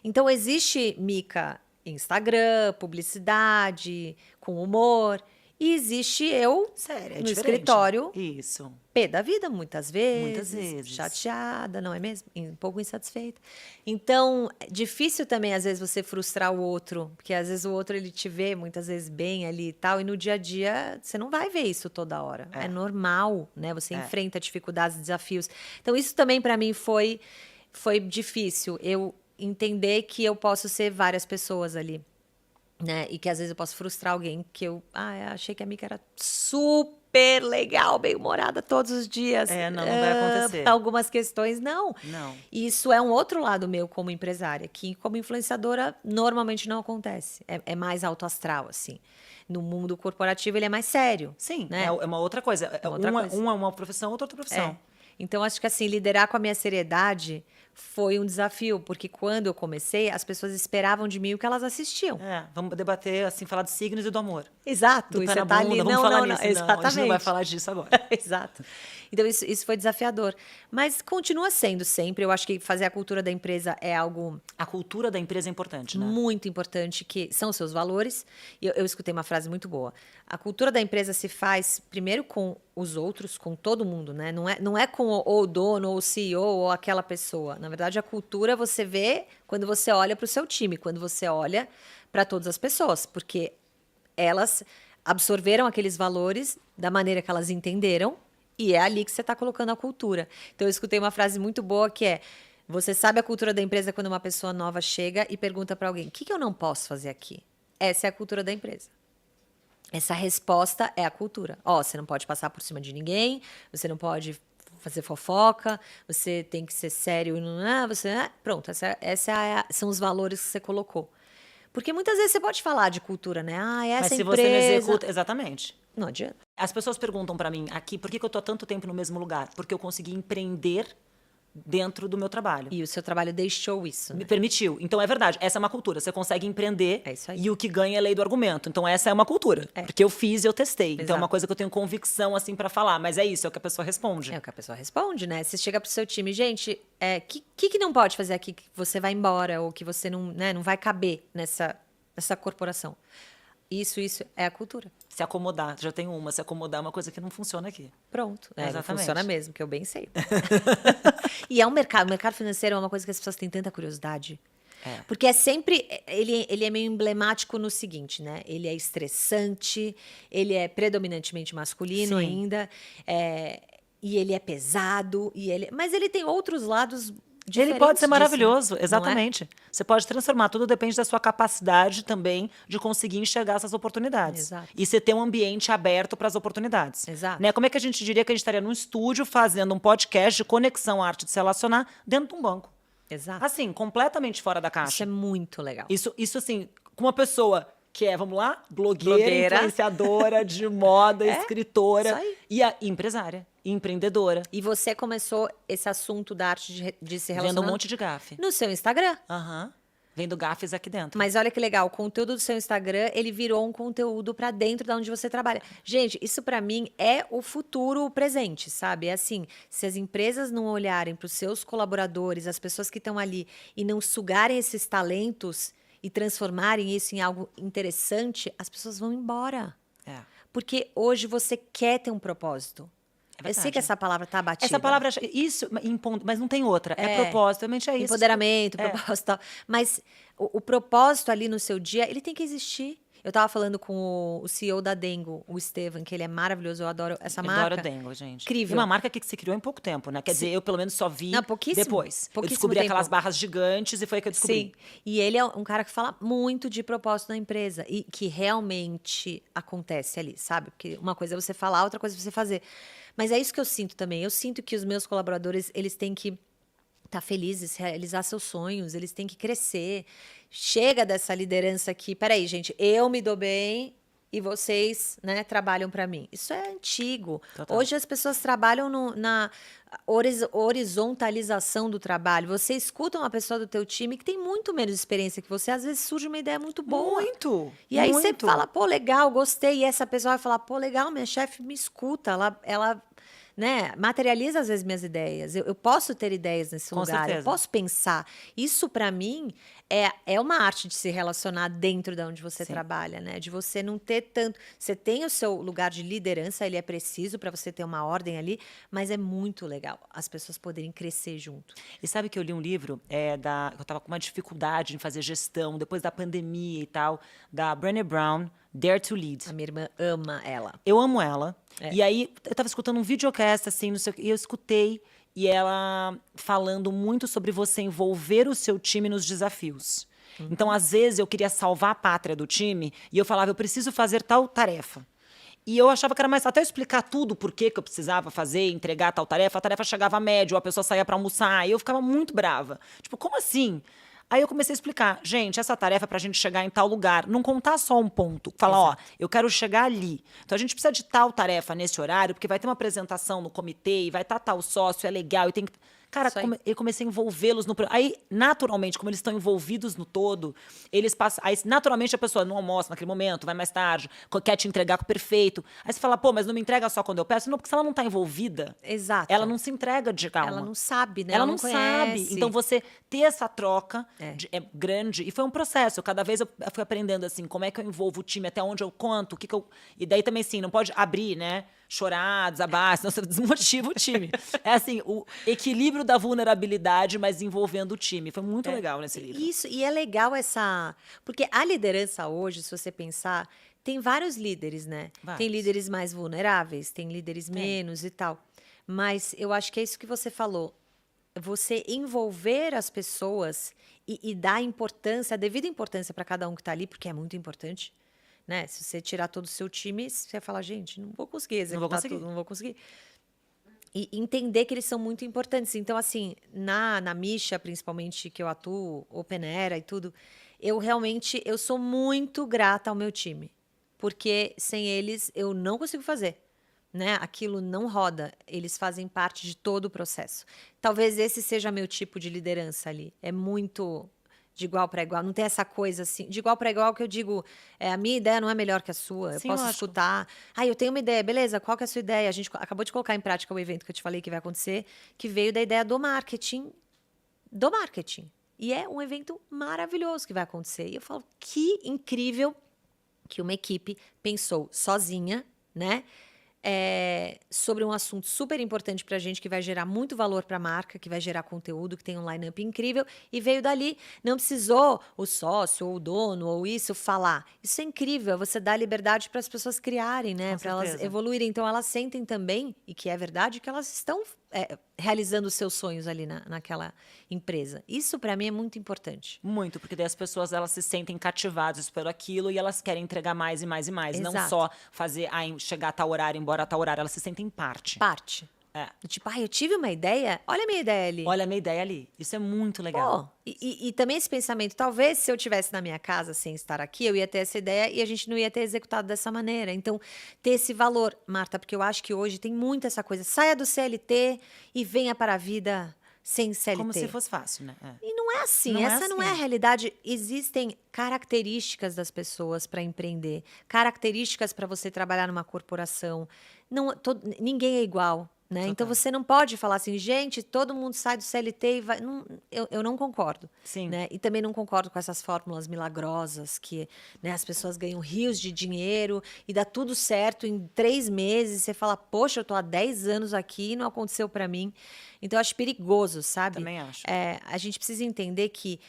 Então, existe, Mika, Instagram, publicidade, com humor. E existe eu Sério, no diferente. escritório, Isso. pé da vida, muitas vezes. Muitas vezes. Chateada, não é mesmo? Um pouco insatisfeita. Então, é difícil também, às vezes, você frustrar o outro. Porque, às vezes, o outro, ele te vê, muitas vezes, bem ali e tal. E no dia a dia, você não vai ver isso toda hora. É normal, né? Você enfrenta dificuldades, desafios. Então, isso também, para mim, foi difícil. Eu entender que eu posso ser várias pessoas ali. Né? E que às vezes eu posso frustrar alguém que eu achei que a Mika era super legal, bem-humorada todos os dias. Não vai acontecer. Algumas questões, não. Não. E isso é um outro lado meu como empresária, que como influenciadora normalmente não acontece. É mais alto astral, assim. No mundo corporativo ele é mais sério. Sim, né? é uma outra coisa. outra coisa. Uma é uma profissão, outra profissão. Então, acho que assim, liderar com a minha seriedade foi um desafio, porque quando eu comecei, as pessoas esperavam de mim o que elas assistiam. Vamos debater, assim, falar de signos e do amor. Exato. Do E pé você na tá bunda, ali, vamos falar nisso. Exatamente. Não, a gente não vai falar disso agora. Exato. Então, isso foi desafiador. Mas continua sendo sempre. Eu acho que fazer a cultura da empresa é algo... A cultura da empresa é importante, né? Muito importante, que são os seus valores. E eu escutei uma frase muito boa. A cultura da empresa se faz primeiro com os outros, com todo mundo, né? Não é com o dono, ou o CEO, ou aquela pessoa. Na verdade, a cultura você vê quando você olha para o seu time, quando você olha para todas as pessoas, porque elas absorveram aqueles valores da maneira que elas entenderam, e é ali que você está colocando a cultura. Então, eu escutei uma frase muito boa que é: Você sabe a cultura da empresa quando uma pessoa nova chega e pergunta para alguém: o que eu não posso fazer aqui? Essa é a cultura da empresa. Essa resposta é a cultura. Ó, você não pode passar por cima de ninguém, você não pode fazer fofoca, você tem que ser sério e não é, pronto, são os valores que você colocou. Porque muitas vezes você pode falar de cultura, né? Ah, Mas essa se empresa... você não executa... Exatamente. Não adianta. As pessoas perguntam pra mim aqui, por que eu tô há tanto tempo no mesmo lugar? Porque eu consegui empreender dentro do meu trabalho. E o seu trabalho deixou isso, Me né? permitiu. Então, é verdade. Essa é uma cultura. Você consegue empreender É isso aí. e o que ganha é lei do argumento. Então, essa é uma cultura. Porque eu fiz e eu testei. Então, é uma Exato. coisa que eu tenho convicção, assim, pra falar. Mas é isso, é o que a pessoa responde. É o que a pessoa responde, né? Você chega pro seu time, gente, que não pode fazer aqui que você vai embora ou que você não, né, não vai caber nessa corporação? Isso é a cultura. Se acomodar. Já tem uma. Se acomodar é uma coisa que não funciona aqui. Pronto. Não Exatamente. funciona mesmo, que eu bem sei. E é um mercado. O mercado financeiro é uma coisa que as pessoas têm tanta curiosidade. É. Porque é sempre... Ele é meio emblemático no seguinte, né? Ele é estressante, ele é predominantemente masculino Sim. ainda, e ele é pesado, mas ele tem outros lados diferentes Ele pode ser disso, maravilhoso, não é? exatamente. Você pode transformar, tudo depende da sua capacidade também de conseguir enxergar essas oportunidades. Exato. E você ter um ambiente aberto para as oportunidades. Exato. Né? Como é que a gente diria que a gente estaria num estúdio fazendo um podcast de conexão à arte de se relacionar dentro de um banco? Exato. Assim, completamente fora da Isso caixa. é muito legal. Isso assim, com uma pessoa que é, vamos lá, blogueira, Blogueira. influenciadora de moda, escritora isso aí. e empresária, e empreendedora. E você começou esse assunto da arte de se relacionar Vendo um monte de gafe. no seu Instagram. Aham. Vendo gafes aqui dentro. Mas olha que legal, o conteúdo do seu Instagram, ele virou um conteúdo pra dentro da onde você trabalha. Gente, isso pra mim é o futuro, o presente, sabe? É assim, se as empresas não olharem pros seus colaboradores, as pessoas que estão ali e não sugarem esses talentos e transformarem isso em algo interessante, as pessoas vão embora. É. Porque hoje você quer ter um propósito. É Eu sei verdade. que essa palavra tá batida. Essa palavra, isso, mas não tem outra. É propósito, realmente é isso. Empoderamento, propósito e tal. Mas o propósito ali no seu dia, ele tem que existir. Eu tava falando com o CEO da Dengo, o Estevam, que ele é maravilhoso, eu adoro essa Eu marca. adoro Dengo, gente. Incrível. E uma marca que se criou em pouco tempo, né? Quer dizer, eu pelo menos só vi Não, pouquíssimo. depois. Eu Pouquíssimo descobri tempo. aquelas barras gigantes e foi aí que eu descobri. Sim. E ele é um cara que fala muito de propósito na empresa e que realmente acontece ali, sabe? Porque uma coisa é você falar, outra coisa é você fazer. Mas é isso que eu sinto também. Eu sinto que os meus colaboradores, eles têm que estar felizes, realizar seus sonhos, eles têm que crescer. Chega dessa liderança aqui. Peraí, gente, eu me dou bem e vocês, né, trabalham para mim. Isso é antigo. Total. Hoje as pessoas trabalham na horizontalização do trabalho. Você escuta uma pessoa do teu time que tem muito menos experiência que você, às vezes surge uma ideia muito boa. Muito! E aí você muito. fala, pô, legal, gostei. E essa pessoa vai falar, pô, legal, minha chefe me escuta. Ela né, materializa às vezes minhas ideias. Eu posso ter ideias nesse Com lugar, eu certeza. posso pensar. Isso, para mim, é uma arte de se relacionar dentro de onde você Sim. trabalha, né? De você não ter tanto. Você tem o seu lugar de liderança, ele é preciso para você ter uma ordem ali, mas é muito legal as pessoas poderem crescer junto. E sabe que eu li um livro, eu estava com uma dificuldade em fazer gestão, depois da pandemia e tal, da Brené Brown, Dare to Lead. A minha irmã ama ela. Eu amo ela. É. E aí, eu tava escutando um videocast, assim, não sei o quê, e eu escutei, e ela falando muito sobre você envolver o seu time nos desafios. Então, às vezes, eu queria salvar a pátria do time, e eu falava, eu preciso fazer tal tarefa. E eu achava que era mais até eu explicar tudo por que eu precisava fazer, entregar tal tarefa, a tarefa chegava a médio, a pessoa saía para almoçar, e eu ficava muito brava. Tipo, como assim? Aí eu comecei a explicar, gente, essa tarefa é pra gente chegar em tal lugar, não contar só um ponto. Falar, ó, eu quero chegar ali. Então a gente precisa de tal tarefa nesse horário, porque vai ter uma apresentação no comitê e vai estar tal sócio, é legal, e tem que... Cara, Isso aí. eu comecei a envolvê-los no... Aí, naturalmente, como eles estão envolvidos no todo, eles passam... Aí, naturalmente, a pessoa não almoça naquele momento, vai mais tarde, quer te entregar com o perfeito. Aí você fala, pô, mas não me entrega só quando eu peço? Não, porque se ela não tá envolvida, Exato. ela não se entrega de calma. Ela não sabe, né? Ela não conhece. sabe. Então, você ter essa troca É. grande. E foi um processo. Cada vez eu fui aprendendo, assim, como é que eu envolvo o time, até onde eu conto, o que eu... E daí também, assim, não pode abrir, né? Chorar, desabar, senão você desmotiva o time. É assim, o equilíbrio da vulnerabilidade, mas envolvendo o time. Foi muito legal nesse livro. Isso, e é legal essa... Porque a liderança hoje, se você pensar, tem vários líderes, né? Vários. Tem líderes mais vulneráveis, tem líderes menos e tal. Mas eu acho que é isso que você falou. você envolver as pessoas e dar importância, a devida importância para cada um que está ali, porque é muito importante, né? Se você tirar todo o seu time, você vai falar, gente, não vou conseguir executar tudo, não vou conseguir. E entender que eles são muito importantes. Então, assim, na Misha, principalmente, que eu atuo, Open Era e tudo, eu sou muito grata ao meu time. Porque sem eles, eu não consigo fazer. Né? Aquilo não roda. Eles fazem parte de todo o processo. Talvez esse seja meu tipo de liderança ali. É muito de igual para igual. Não tem essa coisa assim. De igual para igual que eu digo, a minha ideia não é melhor que a sua. Eu Sim, posso lógico. escutar. Eu tenho uma ideia. Beleza, qual que é a sua ideia? A gente acabou de colocar em prática o evento que eu te falei que vai acontecer, que veio da ideia do marketing. Do marketing. E é um evento maravilhoso que vai acontecer. E eu falo, que incrível que uma equipe pensou sozinha, né? Sobre um assunto super importante para a gente, que vai gerar muito valor para a marca, que vai gerar conteúdo, que tem um line-up incrível, e veio dali. Não precisou o sócio, ou o dono, ou isso falar. Isso é incrível, você dá liberdade para as pessoas criarem, né? Para elas evoluírem. Então, elas sentem também, e que é verdade, que elas estão realizando os seus sonhos ali naquela empresa. Isso, para mim, é muito importante. Muito, porque daí as pessoas elas se sentem cativadas pelo aquilo e elas querem entregar mais e mais e mais. Exato. Não só fazer, chegar a tal horário, embora a tal horário, elas se sentem parte. Parte. Tipo, eu tive uma ideia, olha a minha ideia ali. Olha a minha ideia ali. Isso é muito legal. E também esse pensamento, talvez se eu tivesse na minha casa sem estar aqui, eu ia ter essa ideia e a gente não ia ter executado dessa maneira. Então, ter esse valor, Marta, porque eu acho que hoje tem muito essa coisa, saia do CLT e venha para a vida sem CLT. Como se fosse fácil, né? E não é assim, essa não é a realidade. Existem características das pessoas para empreender, características para você trabalhar numa corporação. Ninguém é igual. Né? Então você não pode falar assim, gente, todo mundo sai do CLT e vai. Não, eu não concordo. Sim. Né? E também não concordo com essas fórmulas milagrosas que, né, as pessoas ganham rios de dinheiro e dá tudo certo em 3 meses. Você fala, poxa, eu tô há 10 anos aqui e não aconteceu para mim. Então eu acho perigoso, sabe? Também acho. A gente precisa entender que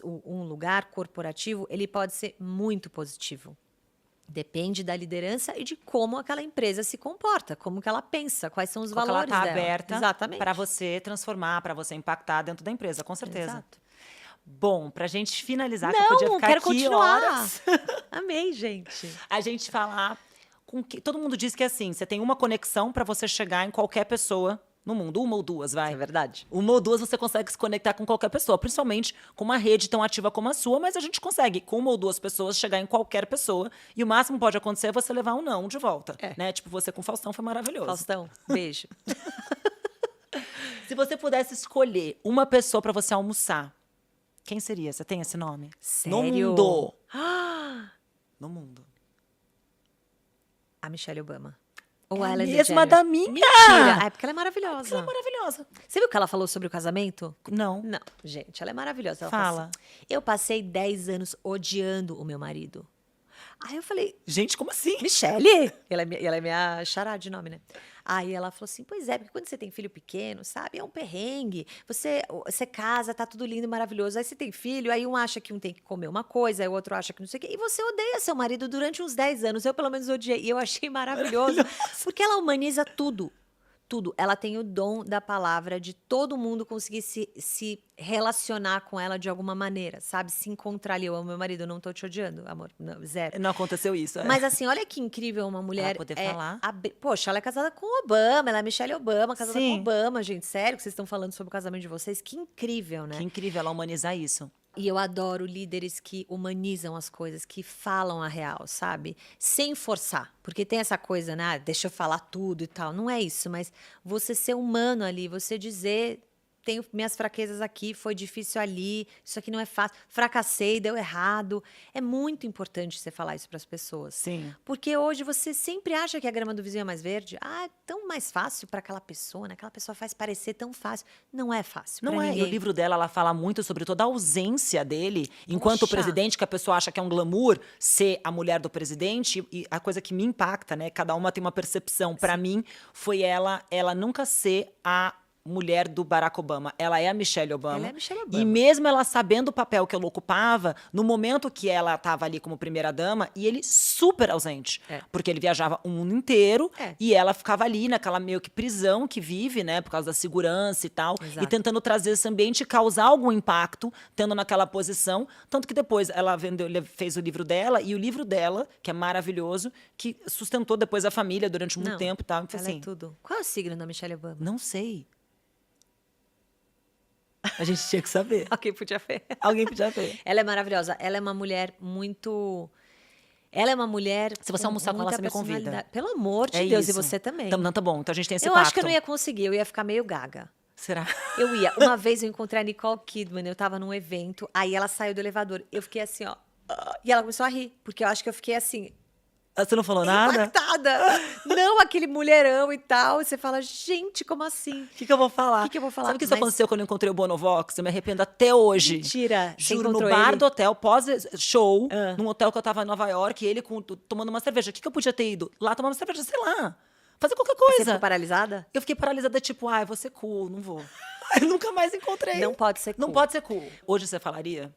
um lugar corporativo ele pode ser muito positivo. Depende da liderança e de como aquela empresa se comporta, como que ela pensa, quais são os valores ela tá dela. aberta para você transformar, para você impactar dentro da empresa, com certeza. Exato. Bom, pra gente finalizar, que eu podia ficar quero aqui continuar. horas. Amei, gente. A gente falar com que todo mundo diz que é assim, você tem uma conexão para você chegar em qualquer pessoa no mundo, uma ou duas, vai. É verdade. Uma ou duas você consegue se conectar com qualquer pessoa, principalmente com uma rede tão ativa como a sua, mas a gente consegue, com uma ou duas pessoas, chegar em qualquer pessoa e o máximo que pode acontecer é você levar um não de volta, né? Tipo, você com o Faustão foi maravilhoso. Faustão, beijo. Se você pudesse escolher uma pessoa para você almoçar, quem seria? Você tem esse nome? Sério? No mundo. No mundo. A Michelle Obama. Ou É a a Ellen mesma DeGeneres. da minha! Mentira! Porque ela é maravilhosa. Ela é maravilhosa. Você viu o que ela falou sobre o casamento? Não. Não, gente, ela é maravilhosa. Ela Fala. falou assim, eu passei 10 anos odiando o meu marido. Aí eu falei, Gente, como assim? Michelle? Ela é minha xará de nome, né? Aí ela falou assim, pois é, porque quando você tem filho pequeno, sabe, é um perrengue. Você casa, tá tudo lindo e maravilhoso. Aí você tem filho, aí um acha que um tem que comer uma coisa, aí o outro acha que não sei o quê. E você odeia seu marido durante uns 10 anos. Eu, pelo menos, odiei. E eu achei maravilhoso. Porque ela humaniza tudo. Tudo. Ela tem o dom da palavra de todo mundo conseguir se relacionar com ela de alguma maneira, sabe? Se encontrar ali. Eu amo meu marido, eu não tô te odiando, amor. Não, zero. Não aconteceu isso. Mas assim, olha que incrível uma mulher. Ela poder falar. Poxa, ela é casada com o Obama, ela é Michelle Obama, casada Sim. com o Obama, gente. Sério que vocês estão falando sobre o casamento de vocês? Que incrível, né? Que incrível ela humanizar isso. E eu adoro líderes que humanizam as coisas, que falam a real, sabe? Sem forçar. Porque tem essa coisa, né? Deixa eu falar tudo e tal. Não é isso, mas você ser humano ali, você dizer, tenho minhas fraquezas aqui, foi difícil ali, isso aqui não é fácil, fracassei, deu errado. É muito importante você falar isso para as pessoas. Sim. Porque hoje você sempre acha que a grama do vizinho é mais verde. É tão mais fácil para aquela pessoa, né? Aquela pessoa faz parecer tão fácil. Não é fácil. Não pra é. ninguém. E o livro dela, ela fala muito sobre toda a ausência dele, enquanto Poxa. presidente, que a pessoa acha que é um glamour ser a mulher do presidente. E a coisa que me impacta, né? Cada uma tem uma percepção. Para mim, foi ela nunca ser a mulher do Barack Obama, ela é a Michelle Obama. Ela é a Michelle Obama. E mesmo ela sabendo o papel que ela ocupava, no momento que ela estava ali como primeira-dama, e ele super ausente. Porque ele viajava o mundo inteiro e ela ficava ali naquela meio que prisão que vive, né? Por causa da segurança e tal. Exato. E tentando trazer esse ambiente e causar algum impacto, tendo naquela posição. Tanto que depois ela fez o livro dela, e o livro dela, que é maravilhoso, que sustentou depois a família durante muito tempo e tal. Então, Ela assim, é tudo. Qual é o signo da Michelle Obama? não sei. A gente tinha que saber. Alguém podia ver. Alguém podia ver. Ela é maravilhosa. Ela é uma mulher muito... Ela é uma mulher... Se você almoçar com ela, muita você me convida. personalidade. Pelo amor de É Deus, isso. e você também. Então, tá bom. Então a gente tem esse Eu pacto. acho que eu não ia conseguir, eu ia ficar meio gaga. Será? Eu ia. Uma vez eu encontrei a Nicole Kidman, eu tava num evento, aí ela saiu do elevador. Eu fiquei assim, ó. E ela começou a rir, porque eu acho que eu fiquei assim, Você não falou nada? impactada. Não, aquele mulherão e tal. E você fala, gente, como assim? O que eu vou falar? O que eu vou falar? Sabe o que isso Mas- aconteceu quando eu encontrei o Bonovox? Eu me arrependo até hoje. Mentira. Você Juro, no encontrou bar ele? do hotel, pós-show, Ah. num hotel que eu tava em Nova York, ele tomando uma cerveja. O que eu podia ter ido? Lá tomar uma cerveja, sei lá. Fazer qualquer Você coisa. ficou paralisada? Eu fiquei paralisada, tipo, eu vou ser cool, não vou. Eu nunca mais encontrei. Não pode ser Não cool. pode ser cool. Hoje você falaria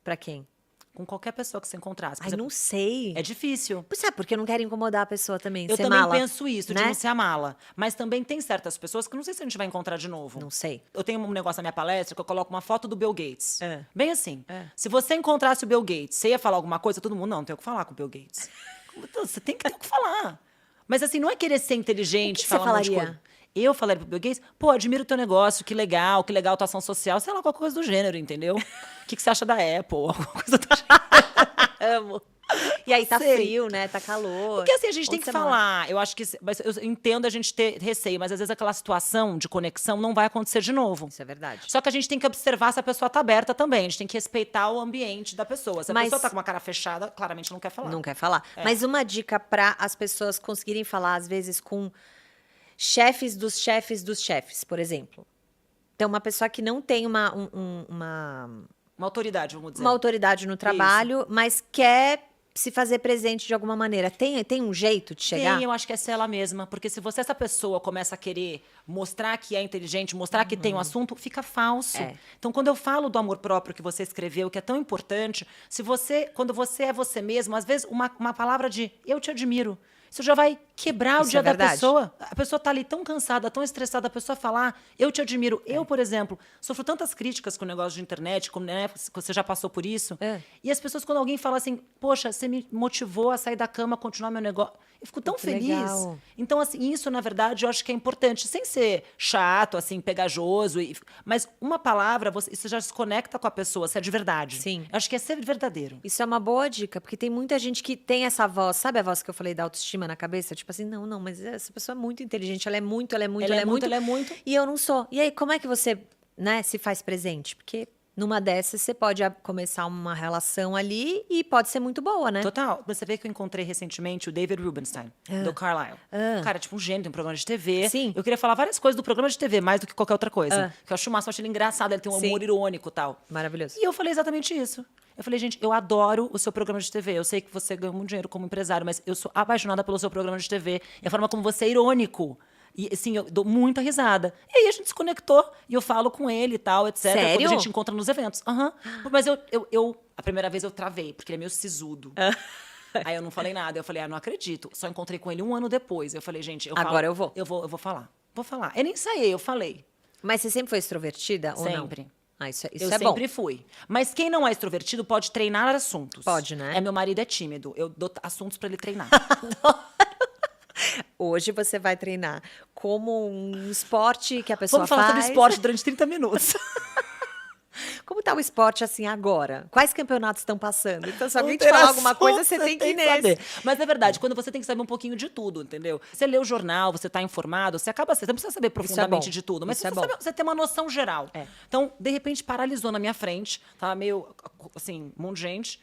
Pra quem? com qualquer pessoa que você encontrasse. Por Ai, exemplo, não sei. é difícil. Sabe, porque eu não quero incomodar a pessoa também. Eu ser também mala, penso isso, de né? não ser a mala. Mas também tem certas pessoas que não sei se a gente vai encontrar de novo. Não sei. Eu tenho um negócio na minha palestra que eu coloco uma foto do Bill Gates. É. Bem assim. É. Se você encontrasse o Bill Gates, você ia falar alguma coisa? Todo mundo, não tem o que falar com o Bill Gates. Então, você tem que ter o que falar. Mas assim, não é querer ser inteligente, O que falar você um monte de falaria? coisa. Eu falaria pro Bill Gates, pô, admiro o teu negócio, que legal tua ação social, sei lá, qualquer coisa do gênero, entendeu? O que você acha da Apple? Alguma coisa do gênero. Amo. E aí tá Sei. frio, né? Tá calor. Porque assim, a gente tem Onde que você mora? falar. Eu acho que. Mas eu entendo a gente ter receio, mas às vezes aquela situação de conexão não vai acontecer de novo. Isso é verdade. Só que a gente tem que observar se a pessoa tá aberta também. A gente tem que respeitar o ambiente da pessoa. Se a Mas- pessoa tá com uma cara fechada, claramente não quer falar. Não quer falar. É. Mas uma dica para as pessoas conseguirem falar, às vezes, com chefes dos chefes dos chefes, por exemplo. Então, uma pessoa que não tem uma Uma autoridade, vamos dizer. autoridade no trabalho, mas quer se fazer presente de alguma maneira. Tem um jeito de chegar? Tem, eu acho que é ser ela mesma. Porque se você, essa pessoa, começa a querer mostrar que é inteligente, mostrar que tem um assunto, fica falso. É. Então, quando eu falo do amor próprio que você escreveu, que é tão importante, quando você é você mesmo, às vezes uma palavra de eu te admiro, isso já vai quebrar o Isso dia é da verdade. pessoa. A pessoa tá ali tão cansada, tão estressada, a pessoa falar, eu te admiro. Eu, por exemplo, sofro tantas críticas com o negócio de internet, como, né, você já passou por isso. É. E as pessoas, quando alguém fala assim, poxa, você me motivou a sair da cama, a continuar meu negócio. Eu fico tão Que feliz. legal. Então, assim, isso, na verdade, eu acho que é importante, sem ser chato, assim, pegajoso. Mas uma palavra, isso já se conecta com a pessoa, se é de verdade. Sim. Eu acho que é ser verdadeiro. Isso é uma boa dica, porque tem muita gente que tem essa voz, sabe a voz que eu falei da autoestima na cabeça? Tipo assim, não, mas essa pessoa é muito inteligente, ela é muito. Ela é muito. E eu não sou. E aí, como é que você, né, se faz presente? Porque numa dessas você pode começar uma relação ali e pode ser muito boa, né? Total. Você vê que eu encontrei recentemente o David Rubenstein, do Carlyle. Ah. Cara, tipo um gênio, tem um programa de TV. Sim. Eu queria falar várias coisas do programa de TV, mais do que qualquer outra coisa. Que eu acho massa, eu acho ele engraçado, ele tem um Sim. humor irônico e tal. Maravilhoso. E eu falei exatamente isso. Eu falei, gente, eu adoro o seu programa de TV. Eu sei que você ganha muito dinheiro como empresário, mas eu sou apaixonada pelo seu programa de TV. E a forma como você é irônico. E, assim, eu dou muita risada. E aí a gente se conectou. E eu falo com ele e tal, etc. Sério? Quando a gente encontra nos eventos. Aham. Mas a primeira vez eu travei, porque ele é meio sisudo. Aí eu não falei nada. Eu falei, não acredito. Só encontrei com ele 1 ano depois. Eu falei, gente, Agora eu vou. Eu vou falar. Vou falar. Eu nem ensaiei, eu falei. Mas você sempre foi extrovertida ou não? Sempre. Ah, isso Eu é bom. sempre fui. Mas quem não é extrovertido pode treinar assuntos. Pode, né? Meu marido é tímido. Eu dou assuntos pra ele treinar. Hoje você vai treinar como um esporte que a pessoa Vamos falar faz. sobre esporte durante 30 minutos. Como tá o esporte assim agora? Quais campeonatos estão passando? Então, se alguém te Não falar ter alguma coisa, assunto, você tem que ir saber. nesse. Mas é verdade, quando você tem que saber um pouquinho de tudo, entendeu? Você lê o jornal, você tá informado, você não precisa saber profundamente bom. de tudo, mas Isso é você, bom. você tem uma noção geral. É. Então, de repente, paralisou na minha frente, tava meio, assim, um monte de gente,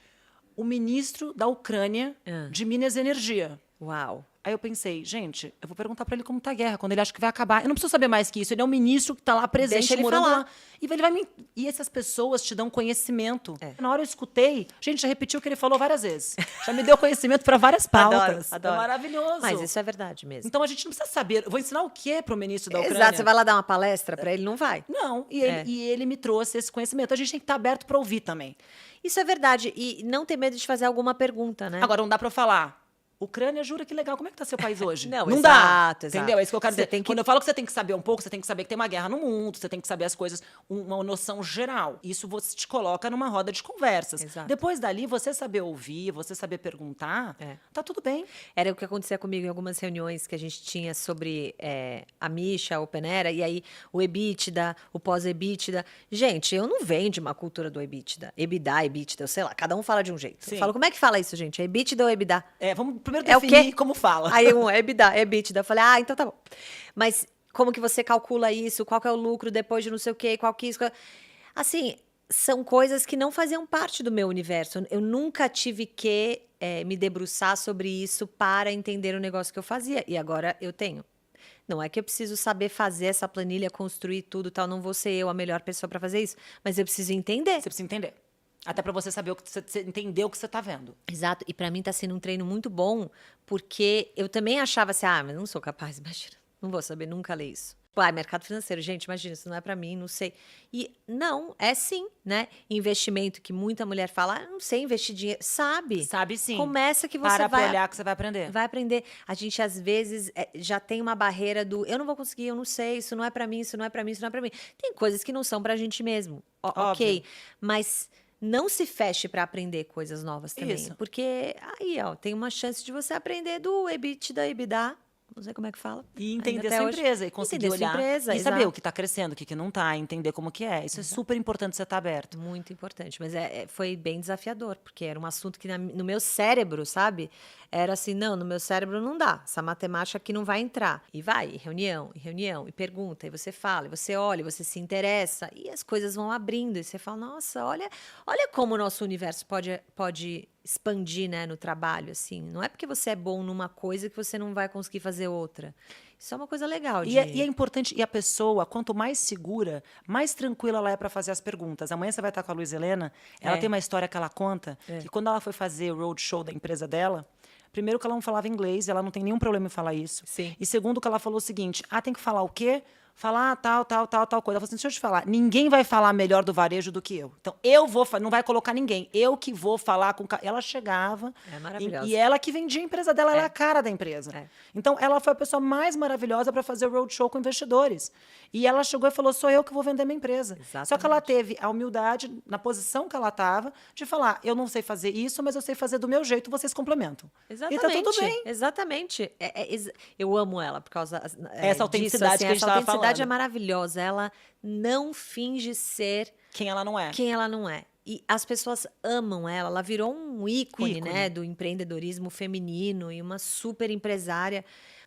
o ministro da Ucrânia de Minas e Energia. Uau. Aí eu pensei, gente, eu vou perguntar pra ele como tá a guerra, quando ele acha que vai acabar. Eu não preciso saber mais que isso. Ele é um ministro que tá lá presente, Deixa ele morando falar. lá. E ele vai me... E essas pessoas te dão conhecimento. É. Na hora eu escutei, gente, já repetiu o que ele falou várias vezes. Já me deu conhecimento pra várias pautas. Adoro. É maravilhoso. Mas isso é verdade mesmo. Então a gente não precisa saber. Eu vou ensinar o quê pro ministro da Ucrânia? Exato, você vai lá dar uma palestra pra ele, não vai. Não, É. e ele me trouxe esse conhecimento. A gente tem que estar aberto pra ouvir também. Isso é verdade. E não ter medo de fazer alguma pergunta, né? Agora, não dá pra eu falar. Ucrânia, jura que legal. Como é que tá seu país hoje? Não, dá. exato. Entendeu? É isso que eu quero Você dizer. tem que- Quando eu falo que você tem que saber um pouco, você tem que saber que tem uma guerra no mundo, você tem que saber as coisas, uma noção geral. Isso você te coloca numa roda de conversas. Exato. Depois dali, você saber ouvir, você saber perguntar, tá tudo bem. Era o que acontecia comigo em algumas reuniões que a gente tinha sobre a Misha, a Open Era, e aí o EBITDA, o pós-EBITDA. Gente, eu não venho de uma cultura do EBITDA. EBITDA, eu sei lá, cada um fala de um jeito. Sim. Eu falo, como é que fala isso, gente? É EBITDA ou EBITDA? Vamos primeiro É o definir quê? como fala. Aí um EBITDA. Eu falei, então tá bom. Mas como que você calcula isso? Qual que é o lucro depois de não sei o quê? Qual que isso? Assim, são coisas que não faziam parte do meu universo. Eu nunca tive que me debruçar sobre isso para entender o negócio que eu fazia. E agora eu tenho. Não é que eu preciso saber fazer essa planilha, construir tudo e tal. Não vou ser eu a melhor pessoa para fazer isso. Mas eu preciso entender. Você precisa entender. Até pra você saber você entender o que você tá vendo. Exato. E para mim tá sendo um treino muito bom, porque eu também achava assim, mas não sou capaz, imagina. Não vou saber nunca ler isso. Mercado financeiro, gente, imagina, isso não é para mim, não sei. E não, é sim, né? Investimento que muita mulher fala, não sei investir dinheiro. Sabe? Sabe sim. Começa que você Para vai pra olhar que você vai aprender. vai aprender. A gente, às vezes, já tem uma barreira do eu não vou conseguir, eu não sei, isso não é pra mim, isso não é pra mim, isso não é pra mim. Tem coisas que não são pra gente mesmo. Ok. Mas não se feche pra aprender coisas novas também. Isso. Porque aí, tem uma chance de você aprender do EBITDA, não sei como é que fala. E ainda entender até sua hoje. empresa, e conseguir Entender sua olhar. empresa, e saber exato. o que está crescendo, o que não está, entender como que é. Isso é super importante você estar aberto. Muito importante, mas foi bem desafiador, porque era um assunto que no meu cérebro, sabe? Era assim, não, no meu cérebro não dá, essa matemática aqui não vai entrar. E vai, e reunião, e pergunta, e você fala, e você olha, e você se interessa, e as coisas vão abrindo, e você fala, nossa, olha como o nosso universo pode expandir, né, no trabalho, assim. Não é porque você é bom numa coisa que você não vai conseguir fazer outra. Isso é uma coisa legal. E é importante, e a pessoa, quanto mais segura, mais tranquila ela é para fazer as perguntas. Amanhã você vai estar com a Luiz Helena, ela tem uma história que ela conta, que quando ela foi fazer o roadshow da empresa dela, primeiro que ela não falava inglês, ela não tem nenhum problema em falar isso. Sim. E segundo que ela falou o seguinte, tem que falar o quê? Falar tal coisa. Ela falou assim, deixa eu te falar, ninguém vai falar melhor do varejo do que eu. Então, não vai colocar ninguém. Eu que vou falar com... Ela chegava... É maravilhosa. E ela que vendia a empresa dela, ela era a cara da empresa. Então, ela foi a pessoa mais maravilhosa para fazer o roadshow com investidores. E ela chegou e falou, sou eu que vou vender minha empresa. Exatamente. Só que ela teve a humildade, na posição que ela estava, de falar, eu não sei fazer isso, mas eu sei fazer do meu jeito, vocês complementam. Exatamente. E tá tudo bem. Exatamente. Eu amo ela por causa Essa autenticidade que a gente essa tava autenticidade falando. é maravilhosa. Ela não finge ser Quem ela não é. quem ela não é. E as pessoas amam ela. Ela virou um ícone, né, do empreendedorismo feminino e uma super empresária.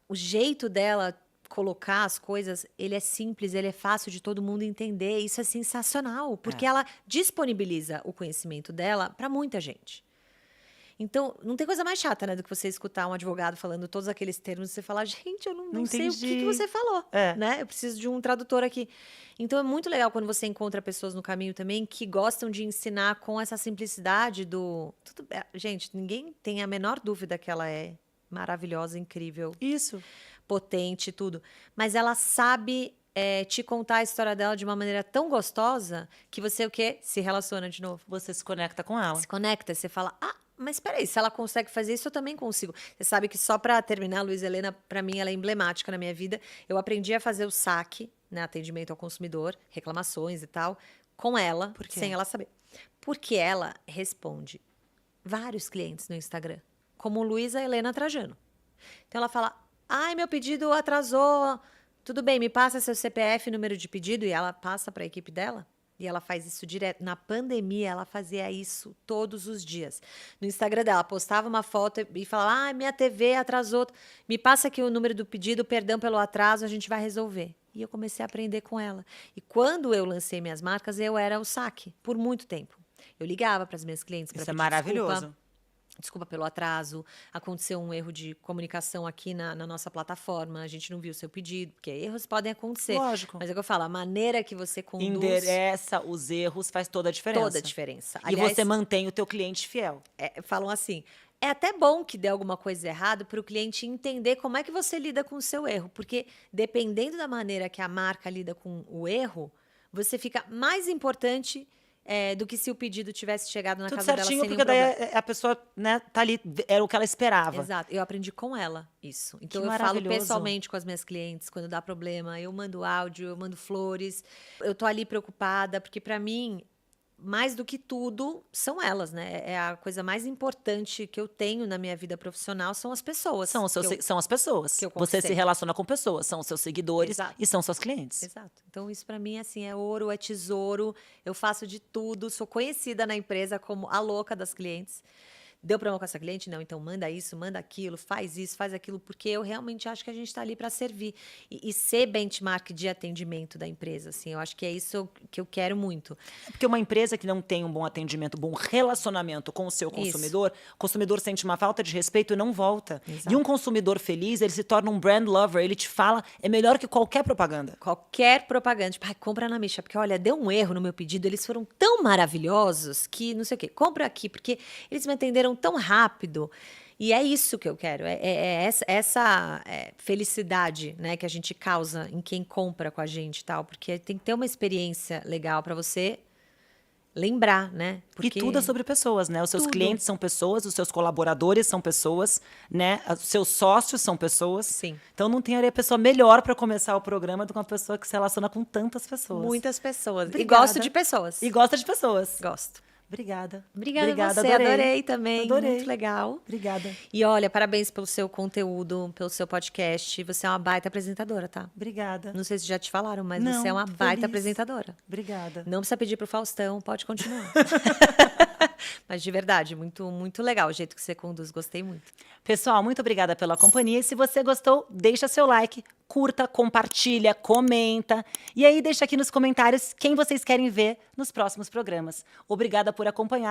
O jeito dela colocar as coisas, ele é simples, ele é fácil de todo mundo entender. Isso é sensacional, porque ela disponibiliza o conhecimento dela para muita gente. Então, não tem coisa mais chata, né, do que você escutar um advogado falando todos aqueles termos e você falar, gente, eu não sei o que você falou, né? Eu preciso de um tradutor aqui. Então, é muito legal quando você encontra pessoas no caminho também que gostam de ensinar com essa simplicidade do... Gente, ninguém tem a menor dúvida que ela é maravilhosa, incrível. Isso. Potente, tudo. Mas ela sabe... te contar a história dela de uma maneira tão gostosa que você, o quê? Se relaciona de novo. Você se conecta com ela. Se conecta, você fala, mas peraí, se ela consegue fazer isso, eu também consigo. Você sabe que só para terminar, a Luiz Helena, para mim, ela é emblemática na minha vida. Eu aprendi a fazer o saque, né, atendimento ao consumidor, reclamações e tal, com ela, sem ela saber. Porque ela responde vários clientes no Instagram, como Luísa Helena Trajano. Então ela fala, meu pedido atrasou, tudo bem, me passa seu CPF, número de pedido, e ela passa para a equipe dela. E ela faz isso direto. Na pandemia, ela fazia isso todos os dias. No Instagram dela, postava uma foto e falava, minha TV atrasou. Me passa aqui o número do pedido, perdão pelo atraso, a gente vai resolver. E eu comecei a aprender com ela. E quando eu lancei minhas marcas, eu era o saque, por muito tempo. Eu ligava para as minhas clientes para Isso é pedir maravilhoso. desculpa. Desculpa pelo atraso, aconteceu um erro de comunicação aqui na nossa plataforma, a gente não viu o seu pedido, porque erros podem acontecer. Lógico. Mas é o que eu falo, a maneira que você conduz Endereça os erros, faz toda a diferença. toda a diferença. E você mantém o teu cliente fiel. Falam assim, é até bom que dê alguma coisa errada para o cliente entender como é que você lida com o seu erro, porque dependendo da maneira que a marca lida com o erro, você fica mais importante do que se o pedido tivesse chegado na Tudo casa dela certinho, sem nenhum porque daí problema. a pessoa, né, tá ali, era o que ela esperava. Exato, eu aprendi com ela isso. Então Que eu falo maravilhoso. pessoalmente com as minhas clientes quando dá problema, eu mando áudio, eu mando flores, eu tô ali preocupada, porque para mim, mais do que tudo, são elas, né? É a coisa mais importante que eu tenho na minha vida profissional, são as pessoas. São as pessoas. que eu Você se conquistei. relaciona com pessoas, são os seus seguidores Exato. e são seus clientes. Exato. Então, isso para mim, assim, é ouro, é tesouro. Eu faço de tudo, sou conhecida na empresa como a louca das clientes. Deu problema com essa cliente? Não, então manda isso, manda aquilo, faz isso, faz aquilo, porque eu realmente acho que a gente está ali para servir. E ser benchmark de atendimento da empresa, assim, eu acho que é isso que eu quero muito. Porque uma empresa que não tem um bom atendimento, um bom relacionamento com o seu consumidor, o consumidor sente uma falta de respeito e não volta. Exato. E um consumidor feliz, ele se torna um brand lover, ele te fala, é melhor que qualquer propaganda. Qualquer propaganda, tipo, compra na Misha, porque olha, deu um erro no meu pedido, eles foram tão maravilhosos que não sei o quê, compra aqui, porque eles me atenderam tão rápido. E é isso que eu quero, essa felicidade, né, que a gente causa em quem compra com a gente e tal, porque tem que ter uma experiência legal para você lembrar, né? Porque E tudo é sobre pessoas, né? Os seus Tudo. clientes são pessoas, os seus colaboradores são pessoas, né? Os seus sócios são pessoas. Sim. Então não tem pessoa melhor para começar o programa do que uma pessoa que se relaciona com tantas pessoas. muitas pessoas. Obrigada. E gosto de pessoas. E gosta de pessoas. Gosto. Obrigada. Obrigada a você, adorei também. Adorei. Muito legal. Obrigada. E olha, parabéns pelo seu conteúdo, pelo seu podcast. Você é uma baita apresentadora, tá? Obrigada. Não sei se já te falaram, mas Não, você é uma tô baita feliz. apresentadora. Obrigada. Não precisa pedir pro Faustão, pode continuar. Mas de verdade, muito, muito legal o jeito que você conduz, gostei muito. Pessoal, muito obrigada pela companhia. E se você gostou, deixa seu like, curta, compartilha, comenta. E aí deixa aqui nos comentários quem vocês querem ver nos próximos programas. Obrigada por acompanhar.